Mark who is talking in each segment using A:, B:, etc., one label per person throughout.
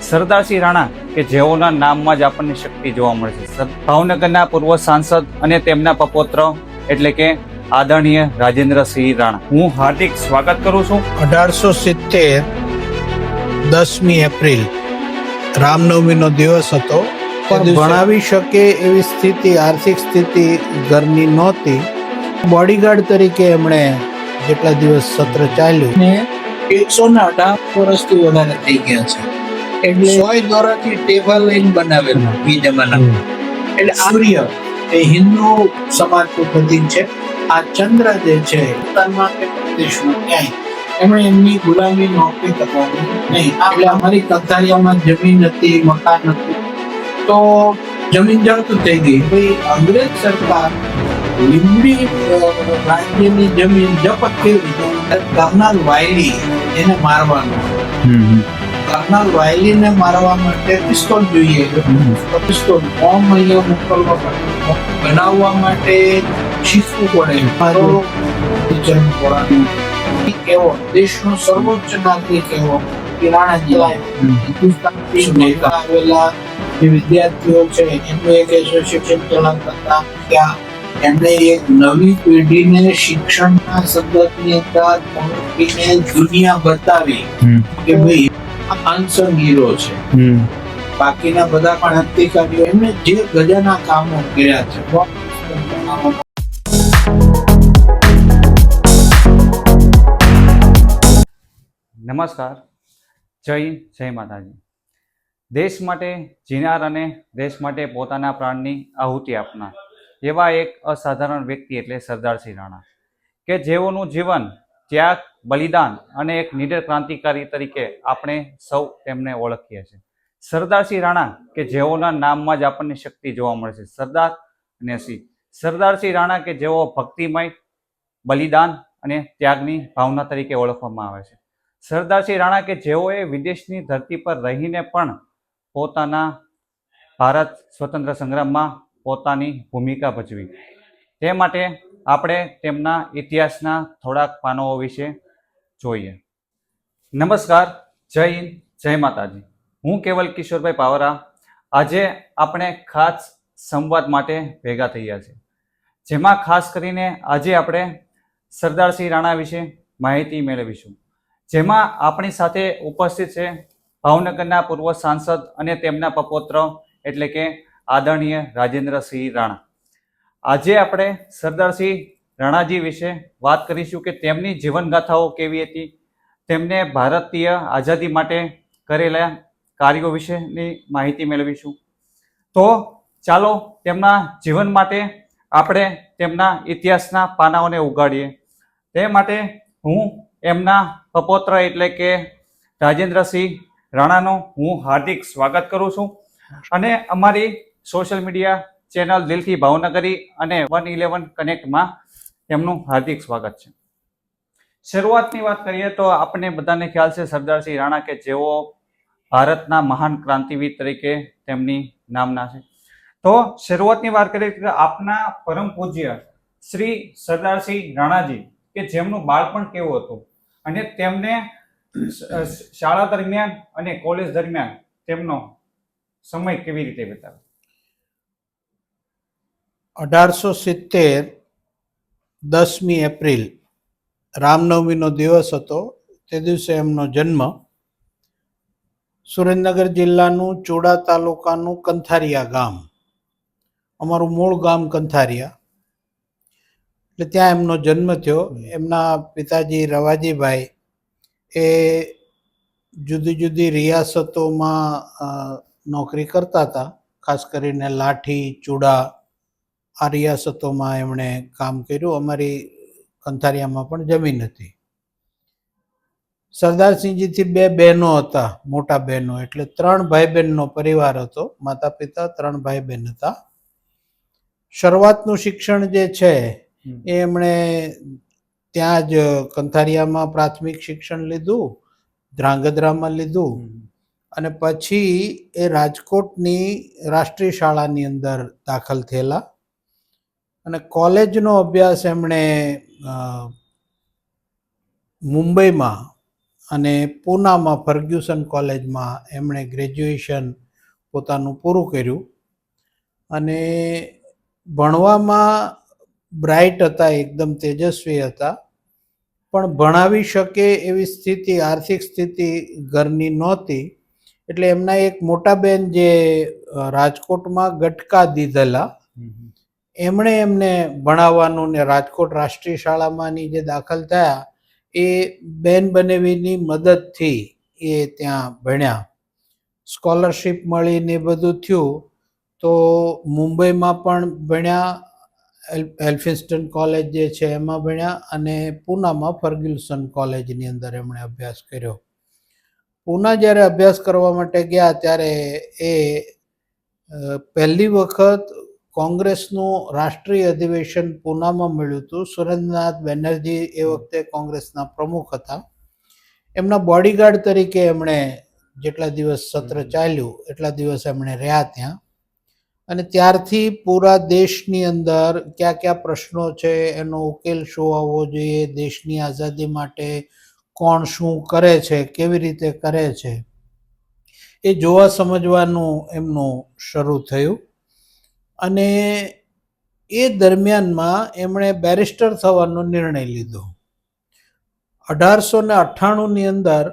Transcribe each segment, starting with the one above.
A: સરદારસિંહ રાણા કે જેઓના નામમાં જ આપણને શક્તિ જોવા મળે છે. ભાવનગરના પૂર્વ સાંસદ અને તેમના પપોત્ર એટલે કે આદરણીય રાજેન્દ્રસિંહ રાણા. હું હાર્દિક સ્વાગત કરું છું.
B: 1870 10મી એપ્રિલ રામનવમીનો દિવસ હતો. પણ ભણાવી શકે એવી સ્થિતિ, આર્થિક સ્થિતિ ઘરની નહોતી. બોડીગાર્ડ તરીકે એમણે જેટલા દિવસ સત્ર ચાલ્યું
C: ને 118 વર્ષથી વધારે થઈ ગયા છે. એટલે સોય દોરાથી ટેબલ લઈને બનાવેલું એ જમાનામાં. એટલે સૂર્ય એ હિન્દુ સમાજનું પ્રતીક છે. આ ચંદ્ર જે છે પોતાના દેશમાં ક્યાંય એમણે એમની ગુલામી નોકરી કરવાની નહીં. એટલે અમારી કતારિયામાં જમીન હતી, મકાન હતું, તો જમીન જપ્ત થઈ ગઈ. ભાઈ અંગ્રેજ સરકાર લીંબડી રાજ્યની જમીન જપ્ત કરી. કર્નલ વાયલી એને મારવાનો. કર્નલ વાયલીને મારવા માટે પિસ્તોલ જોઈએ. પિસ્તોલ બોમ્બ અહીંયા મોકલવા માટે, બનાવવા માટે શીખવું પડે. એવો દેશનો સર્વોચ્ચ નાગરિક એવો રાણાજી આવેલા જે વિદ્યાર્થીઓ છે એમનું એક એસોસિએશન ચલાવતા હતા. ત્યાં એમણે એક નવી પેઢીને શિક્ષણના સંદર્ભની અંદર પહોંચીને દુનિયા બતાવી કે ભાઈ અનસંગ હીરો છે. બાકીના બધા પણ અધિકારીઓ એમને જે ગજાના કામો કર્યા છે.
A: નમસ્કાર, જય હિન્દ, જય માતાજી. દેશ માટે જીનાર અને દેશ માટે પોતાના પ્રાણની આહુતિ આપનાર એવા એક અસાધારણ વ્યક્તિ એટલે સરદારસિંહ રાણા, કે જેઓનું જીવન, ત્યાગ, બલિદાન અને એક નીડર ક્રાંતિકારી તરીકે આપણે સૌ તેમને ઓળખીએ છીએ. સરદારસિંહ રાણા કે જેઓના નામમાં જ આપણને શક્તિ જોવા મળે છે. સરદાર અને સિંહ. સરદારસિંહ રાણા કે જેઓ ભક્તિમય, બલિદાન અને ત્યાગની ભાવના તરીકે ઓળખવામાં આવે છે. સરદારસિંહ રાણા કે જેઓએ વિદેશની ધરતી પર રહીને પણ પોતાના ભારત સ્વતંત્ર સંગ્રામમાં પોતાની ભૂમિકા ભજવી. તે માટે આપણે તેમના ઇતિહાસના થોડાક પાનો વિશે જોઈએ. નમસ્કાર, જય હિન્દ, જય માતાજી. હું કેવલ કિશોરભાઈ પાવરા. આજે આપણે ખાસ સંવાદ માટે ભેગા થયા છે, જેમાં ખાસ કરીને આજે આપણે સરદારસિંહ રાણા વિશે માહિતી મેળવીશું. જેમાં આપણી સાથે ઉપસ્થિત છે ભાવનગરના પૂર્વ સાંસદ અને તેમના પપોત્ર એટલે કે આદરણીય રાજેન્દ્રસિંહ રાણા. આજે આપણે સરદારસિંહ રાણાજી વિશે વાત કરીશું કે તેમની જીવનગાથાઓ કેવી હતી, તેમને ભારતીય આઝાદી માટે કરેલા કાર્યો વિશેની માહિતી મેળવીશું. તો ચાલો તેમના જીવન માટે આપણે તેમના ઇતિહાસના પાનાઓને ઉગાડીએ. તે માટે હું એમના પપોત્ર એટલે કે રાજેન્દ્રસિંહ રાણાનો હું હાર્દિક સ્વાગત કરું છું. અને અમારી સોશિયલ મીડિયા ચેનલ દિલથી ભાવનગરી અને 111 કનેક્ટમાં તેમનું હાર્દિક સ્વાગત છે. શરૂઆતની વાત કરીએ તો આપણને બધાને ખ્યાલ છે સરદારસિંહ રાણા કે જેઓ ભારતના મહાન ક્રાંતિવીર તરીકે તેમની નામના છે. તો શરૂઆતની વાત કરીએ કે આપના પરમ પૂજ્ય શ્રી સરદારસિંહ રાણાજી કે જેમનું બાળપણ કેવું હતું અને તેમને શાળા દરમિયાન અને કોલેજ દરમિયાન તેમનો સમય કેવી રીતે વિતાવ્યો.
B: 1870 10મી એપ્રિલ રામનવમીનો દિવસ હતો. તે દિવસે એમનો જન્મ સુરેન્દ્રનગર જિલ્લાનું ચોડા તાલુકાનું કંથારિયા ગામ, અમારું મૂળ ગામ કંથારિયા, એટલે ત્યાં એમનો જન્મ થયો. એમના પિતાજી રવાજીભાઈ એ જુદી જુદી રિયાસતોમાં નોકરી કરતા હતા. ખાસ કરીને લાઠી, ચૂડા આ રિયાસતોમાં એમણે કામ કર્યું. અમારી કંથારિયામાં પણ જમીન હતી. સરદારસિંહજીથી 2 બહેનો હતા, મોટા બહેનો, એટલે 3 ભાઈ બહેનનો પરિવાર હતો. માતા પિતા 3 ભાઈ બહેન હતા. શરૂઆતનું શિક્ષણ જે છે એ એમણે ત્યાં જ કંથારિયામાં પ્રાથમિક શિક્ષણ લીધું, ધ્રાંગધ્રામાં લીધું અને પછી એ રાજકોટની રાષ્ટ્રીય શાળાની અંદર દાખલ થયેલા અને કોલેજનો અભ્યાસ એમણે મુંબઈમાં અને પૂનામાં ફર્ગ્યુસન કોલેજમાં એમણે ગ્રેજ્યુએશન પોતાનું પૂરું કર્યું. અને ભણવામાં બ્રાઇટ હતા, એકદમ તેજસ્વી હતા, પણ ભણાવી શકે એવી સ્થિતિ, આર્થિક સ્થિતિ ઘરની નહોતી. એટલે એમના એક મોટા બેન જે રાજકોટમાં ગટકા દીધેલા, એમણે એમને ભણાવવાનું ને રાજકોટ રાષ્ટ્રીય શાળામાંની જે દાખલ થયા એ બેન બનેવીની મદદથી એ ત્યાં ભણ્યા. સ્કોલરશિપ મળીને બધું થયું તો મુંબઈમાં પણ ભણ્યા, એલ્ફિન્સ્ટન કોલેજ જે છે એમાં ભણ્યા, અને પૂનામાં ફર્ગ્યુસન કોલેજની અંદર એમણે અભ્યાસ કર્યો. પૂના જ્યારે અભ્યાસ કરવા માટે ગયા ત્યારે એ પહેલી વખત કોંગ્રેસનું રાષ્ટ્રીય અધિવેશન પૂનામાં મળ્યું હતું. સુરેન્દ્રનાથ બેનર્જી એ વખતે કોંગ્રેસના પ્રમુખ હતા. એમના બોડીગાર્ડ તરીકે એમણે જેટલા દિવસ સત્ર ચાલ્યું એટલા દિવસ એમણે રહ્યા ત્યાં. અને ત્યારથી પૂરા દેશની અંદર કયા કયા પ્રશ્નો છે, એનો ઉકેલ શું આવવો જોઈએ, દેશની આઝાદી માટે કોણ શું કરે છે, કેવી રીતે કરે છે, એ જોવા સમજવાનું એમનું શરૂ થયું. અને એ દરમિયાનમાં એમણે બેરિસ્ટર થવાનો નિર્ણય લીધો. 1898ની અંદર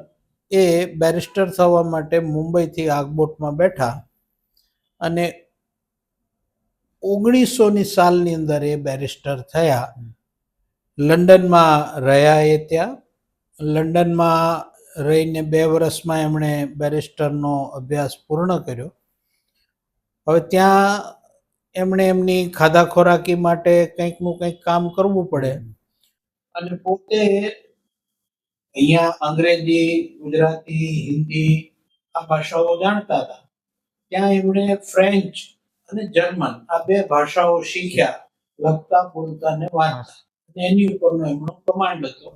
B: એ બેરિસ્ટર થવા માટે મુંબઈથી આગબોટમાં બેઠા અને 1900ની સાલની અંદર એ બેરિસ્ટર થયા. લંડનમાં રહ્યા એ ત્યાં. લંડનમાં રહીને 2 વર્ષમાં એમણે બેરિસ્ટરનો અભ્યાસ પૂર્ણ કર્યો. હવે ત્યાં એમણે એમની ખાધા ખોરાકી માટે કંઈકનું કંઈક કામ કરવું પડે, અને પોતે અહીંયા અંગ્રેજી, ગુજરાતી, હિન્દી આ ભાષાઓ જાણતા હતા. ત્યાં એમણે ફ્રેન્ચ અને જર્મન આ 2 ભાષાઓ શીખ્યા, લખતા, બોલતા અને વાંચતા. અને એની ઉપરનો એમનો કમાન્ડ હતો.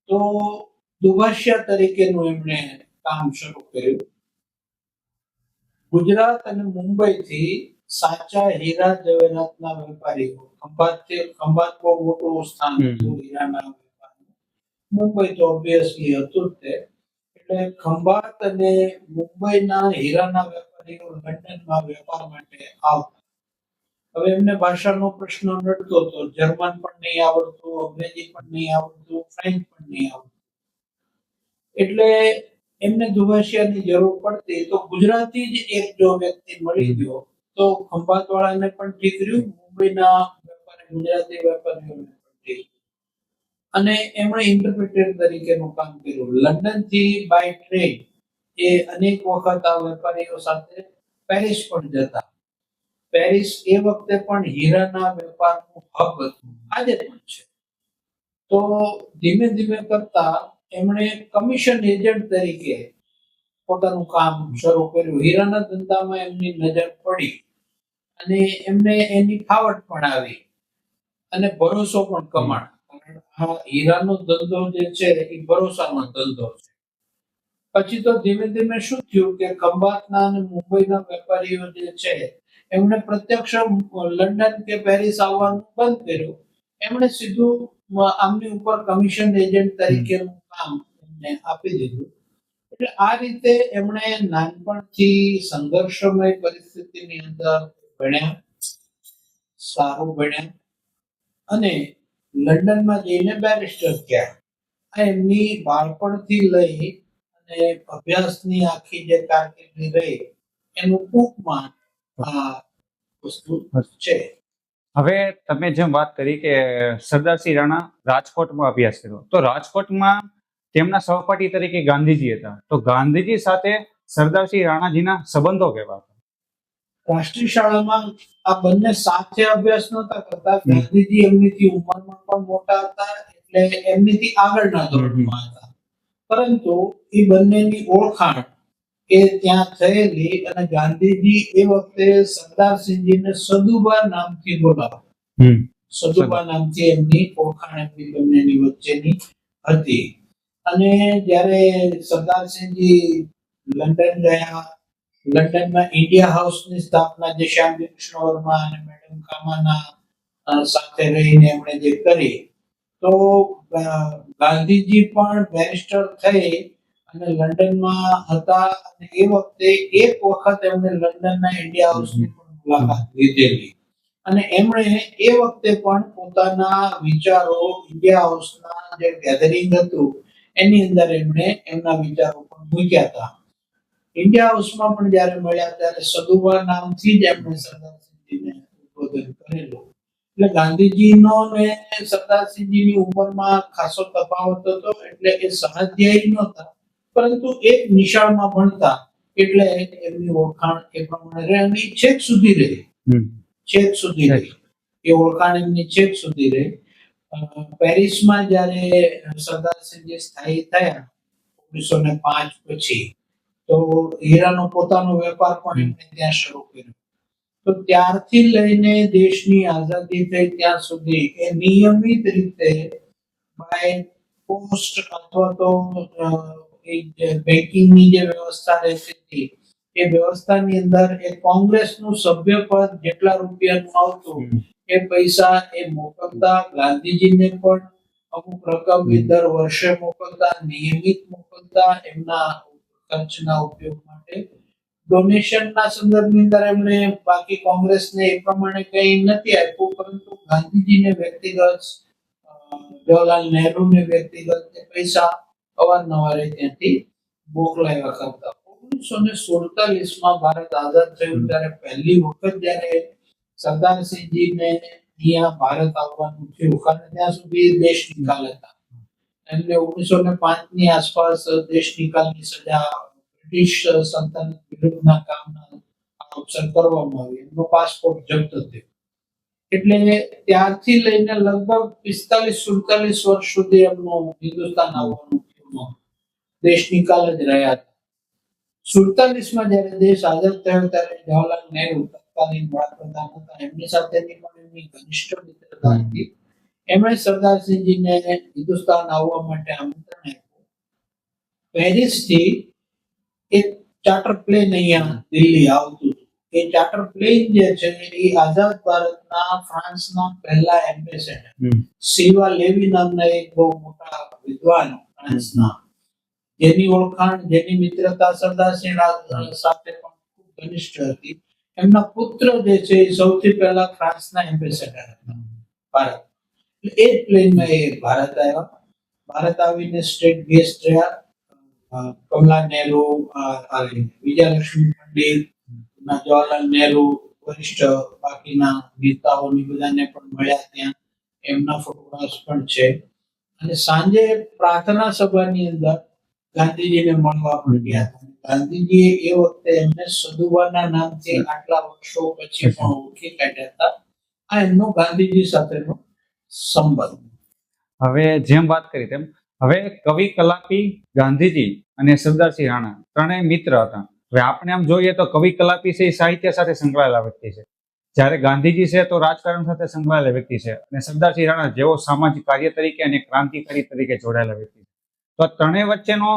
B: તો દુભાષિયા તરીકેનું એમણે કામ શરૂ કર્યું. ગુજરાત અને મુંબઈથી સાચા હીરા જવેરાતના વેપારીઓ, ખંભાત બહુ મોટું સ્થાન હતું હીરાના વેપારનું, મુંબઈ તો ઓબ્વિયસલી હતું જ તે. એટલે ખંભાત અને મુંબઈના હીરાના વેપારીઓ લંડનમાં વેપાર માટે આવતા. હવે એમને ભાષાનો પ્રશ્ન નડતો હતો. જર્મન પણ નહીં આવડતું, અંગ્રેજી પણ નહીં આવડતું, ફ્રેન્ચ પણ નહીં આવડતું. એટલે એમને દુભાષિયાની જરૂર પડતી. તો ગુજરાતી જ એક જો વ્યક્તિ મળી ગયો તો ખંભાત વાળાને પણ ઠીક રહ્યું, મુંબઈના વેપારી ગુજરાતી વેપારીઓને પણ ઠીક. અને એમણે ઇન્ટરપ્રિટર તરીકેનું કામ કર્યું. લંડનથી બાય ટ્રેન એ અનેક વખત આ વેપારીઓ સાથે પેરિસ પણ જતા. પેરિસ એ વખતે પણ હીરાના વેપારનું હબ હતું, આજે પણ છે. તો ધીમે ધીમે કરતા એમણે કમિશન એજન્ટ તરીકે પોતાનું કામ શરૂ કર્યું. હીરાના ધંધામાં એમની નજર પડી અને એમને એની ફાવટ પણ આવી અને ભરોસો પણ કમાણો. કારણ આ હીરાનો ધંધો જે છે એ ભરોસાનો ધંધો છે. પછી તો ધીમે ધીમે શું થયું કે ખંભાતના અને મુંબઈના વેપારીઓ જે છે એમણે પ્રત્યક્ષ લંડન કે પેરિસ આવવાનું બંધ કર્યું. એમણે સીધું આમની ઉપર કમિશન એજન્ટ તરીકેનું કામ એમને આપી દીધું. એટલે આ રીતે એમણે નાનપણથી સંઘર્ષમય પરિસ્થિતિની અંદર ભણ્યા, સારું ભણ્યા અને લંડનમાં જઈને બેરિસ્ટર થયા. આ એમની બાળપણથી લઈ અને અભ્યાસની આખી જે કારકિર્દી રહી એનું ટૂંકમાં આ વસ્તુ છે.
A: હવે તમે જેમ વાત કરી કે સરદારસિંહ રાણા રાજકોટમાં અભ્યાસ કર્યો, તો રાજકોટમાં તેમના સહપાઠી તરીકે ગાંધીજી હતા. તો ગાંધીજી સાથે સરદારસિંહ રાણાજીના સંબંધો કેવા હતા?
B: રાષ્ટ્રીય શાળામાં આ બંને સાથે અભ્યાસ નહોતા કરતા. ગાંધીજી એમનીથી ઉંમરમાં પણ મોટા હતા, એટલે એમનીથી આગળના ધોરણમાં હતા. પરંતુ એ બંનેની ઓળખાણ એ ત્યાં થયેલી અને ગાંધીજી એ વખતે સરદારસિંહજીને સદુબા નામથી બોલાવતા. સદુબા નામથી એમની ઓળખાણ એમની બંનેની વચ્ચેની હતી. અને જ્યારે સરદારસિંહજી લંડન ગયા, લંડનમાં ઇન્ડિયા હાઉસની સ્થાપના જે શ્યામજી કૃષ્ણ વર્મા અને મેડમ કામાના
C: સાથે રહીને એમણે જે કરી, તો ગાંધીજી પણ બેરિસ્ટર થઈ અને લંડનમાં હતા, અને એ વખતે એક વખત એમણે લંડનના ઇન્ડિયા હાઉસની પણ મુલાકાત લીધેલી, અને એમણે એ વખતે પણ પોતાના વિચારો ઇન્ડિયા હાઉસના જે ગેધરિંગ હતું એની અંદર એમણે એમના વિચારો પણ મૂક્યા હતા. ઇન્ડિયા હાઉસમાં પણ જ્યારે મળ્યા ત્યારે સદુભા નામથી જ એમણે સરદારસિંહજીને ઉદ્બોધન કરેલું. એટલે ગાંધીજીનો ને સરદારસિંહજીની ઉંમરમાં ખાસો તફાવત હતો, એટલે એ સહાધ્યાયી નહોતા, પરંતુ એક નિશાળમાં ભણતા એટલે એમની ઓળખાણ એ પ્રમાણે રહે, અને ઈ છેક સુધી રહી, છેક સુધી રહી, એ ઓળખાણ એમની છેક સુધી રહી. પેરિસમાં જ્યારે સરદારસિંહજી સ્થાયી થયા 1905 પછી, તો હીરાનો પોતાનો વેપાર પણ એમણે ત્યાં શરૂ કર્યો. તો ત્યારથી લઈને દેશની આઝાદી થઈ ત્યાં સુધી એ નિયમિત રીતે બાય પોસ્ટ અથવા તો બેંકિંગની જે વ્યવસ્થા રહેતી હતી એ વ્યવસ્થાની અંદર એ કોંગ્રેસનું સભ્યપદ જેટલા રૂપિયાનું આવતું એ પૈસા એ મોકલતા, ગાંધીજીને પણ અમુક રકમ એ દર વર્ષે મોકલતા, નિયમિત મોકલતા એમના ખર્ચના ઉપયોગ માટે. ડોનેશનના સંદર્ભની અંદર એમણે બાકી કોંગ્રેસને એ પ્રમાણે કંઈ નથી આપ્યું, પરંતુ ગાંધીજીને વ્યક્તિગત, જવાહરલાલ નહેરુને વ્યક્તિગત પૈસા અવારનવાર ત્યાંથી મોકલાવ્યા કરતા. 1947માં ભારત આઝાદ થયું ત્યારે પહેલી વખત જ્યારે સરદારસિંહજીને અહીંયા ભારત આવવાનું થયું, કારણ ત્યાં સુધી દેશ નિકાલ હતા, એમને 1905ની આસપાસ દેશ નિકાલની સજા બ્રિટિશ સલ્તનત વિરુદ્ધના કામના આક્ષેપ કરવામાં આવી, એમનો પાસપોર્ટ જપ્ત થયો. એટલે ત્યારથી લઈને લગભગ 45-47 વર્ષ સુધી એમનું હિન્દુસ્તાન આવવાનું થયું, દેશ નિકાલ જ રહ્યા હતા. 47માં જ્યારે દેશ આઝાદ થયો ત્યારે જવાહરલાલ નહેરુ તત્કાલીન વડાપ્રધાન હતા, એમની સાથેની પણ એમની ઘનિષ્ઠ મિત્રતા હતી. એમણે સરદારસિંહજીને હિન્દુસ્તાન આવવા માટે આમંત્રણ આપ્યું. પેરિસથી એક ચાર્ટર પ્લેન અહીંયા દિલ્હી આવતું હતું. એ ચાર્ટર પ્લેન જે છે એ આઝાદ ભારતના ફ્રાન્સના પહેલા એમ્બેસેડર સિલ્વા લેવી નામના એક બહુ મોટા વિદ્વાન ફ્રાન્સના, જેની ઓળખાણ, જેની મિત્રતા સરદારસિંહ સાથે પણ ખૂબ ઘનિષ્ઠ હતી, એમના પુત્ર જે છે એ સૌથી પહેલા ફ્રાન્સના એમ્બેસેડર હતા ભારત. એ જ પ્લેનમાં એ ભારત આવ્યા. ભારત આવીને સ્ટેટ ગેસ્ટ રહ્યા. કમલા નહેરુ, વિજયાલક્ષ્મી પંડિત, જવાહરલાલ નહેરુ, વરિષ્ઠ બાકીના નેતાઓની બધાને પણ મળ્યા ત્યાં, એમના ફોટોગ્રાફ્સ પણ છે. અને સાંજે પ્રાર્થના સભાની અંદર ગાંધીજીને મળવા પણ ગયા હતા. ગાંધીજીએ એ વખતે એમને સદુબાના નામથી આટલા વર્ષો પછી પણ ઓળખી કાઢ્યા હતા. આ એમનો ગાંધીજી સાથેનો સંબંધ.
A: હવે જેમ વાત કરી તેમ હવે કવિ કલાપી ગાંધીજી અને સરદારસિંહ રાણા ત્રણેય મિત્ર હતા. હવે આપણે આમ જોઈએ તો કવિ કલાપી છે એ સાહિત્ય સાથે સંકળાયેલા વ્યક્તિ છે, જ્યારે ગાંધીજી છે તો રાજકારણ સાથે સંકળાયેલા વ્યક્તિ છે, અને સરદારસિંહ રાણા જેઓ સામાજિક કાર્ય તરીકે અને ક્રાંતિકારી તરીકે જોડાયેલા વ્યક્તિ છે. તો આ ત્રણેય વચ્ચેનો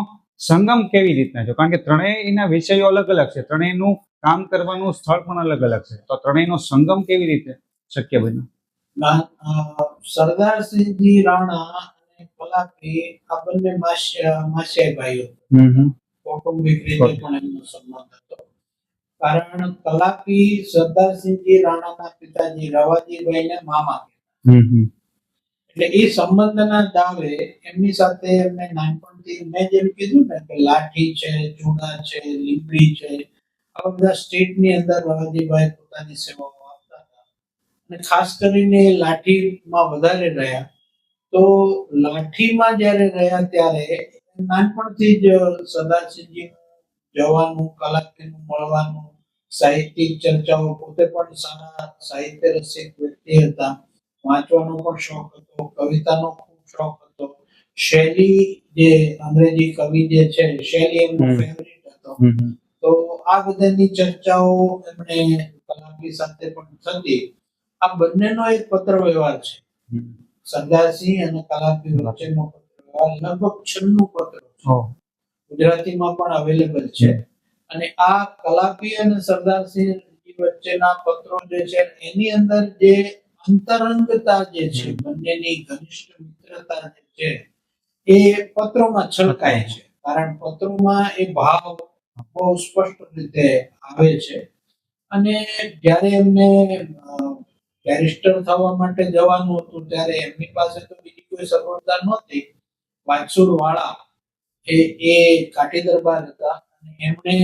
A: સંગમ કેવી રીતના છે? કારણ કે ત્રણેયના વિષયો અલગ અલગ છે, ત્રણેયનું કામ કરવાનું સ્થળ પણ અલગ અલગ છે, તો ત્રણેયનો સંગમ કેવી રીતે શક્ય બન્યો?
C: સરદારસિંહજી રાણા અને કલાપી આ બંને માસિયા ભાઈઓ, કૌટુંબિક રીતે પણ એમનો સંબંધ હતો. કારણ કલાપી સરદારસિંહજી રાણાના પિતાજી રવાજીભાઈને મામા કહેતા. એટલે એ સંબંધના દાવે એમની સાથે એમને નાનપણથી, મેં જેમ કીધું ને કે લાઠી છે, ચૂડા છે, લીંબડી છે, આ બધા સ્ટેટની અંદર રવાજીભાઈ પોતાની સેવાઓ આપતા હતા. અને ખાસ કરીને લાઠીમાં વધારે રહ્યા. તો લાઠીમાં જ્યારે રહ્યા ત્યારે નાનપણથી જ સરદારસિંહજીનું જવાનું, કલાપીનું મળવાનું, સાહિત્યિક ચર્ચાઓ, પોતે પણ સારા સાહિત્ય રસિક વ્યક્તિ હતા, વાંચવાનો પણ શોખ હતો, કવિતાનો ખૂબ શોખ હતો. શૈલી, જે અંગ્રેજી કવિ જે છે, શૈલી એમનો ફેવરિટ હતો. તો આ બધાની ચર્ચાઓ એમણે કલાપી સાથે પણ થતી. આ બંનેનો એક પત્ર વ્યવહાર છે, સરદારસિંહ અને કલાપી વચ્ચેનો પત્ર વ્યવહાર, લગભગ 96 પત્ર છે, ગુજરાતીમાં પણ અવેલેબલ છે. અને આ કલાપી અને સરદારસિંહ વચ્ચેના પત્રો જે છે એની અંદર જે અંતરંગતા જે છે, બંનેની ઘનિષ્ઠ મિત્રતા જે છે એ પત્રોમાં છલકાય છે, કારણ પત્રોમાં એ ભાવ બહુ સ્પષ્ટ રીતે આવે છે. અને જ્યારે એમને બેરિસ્ટર થવા માટે જવાનું હતું ત્યારે એમની પાસે તો બીજી કોઈ સગવડતા નહોતી. વાછુર વાળા એ કાઠી દરબાર હતા અને એમણે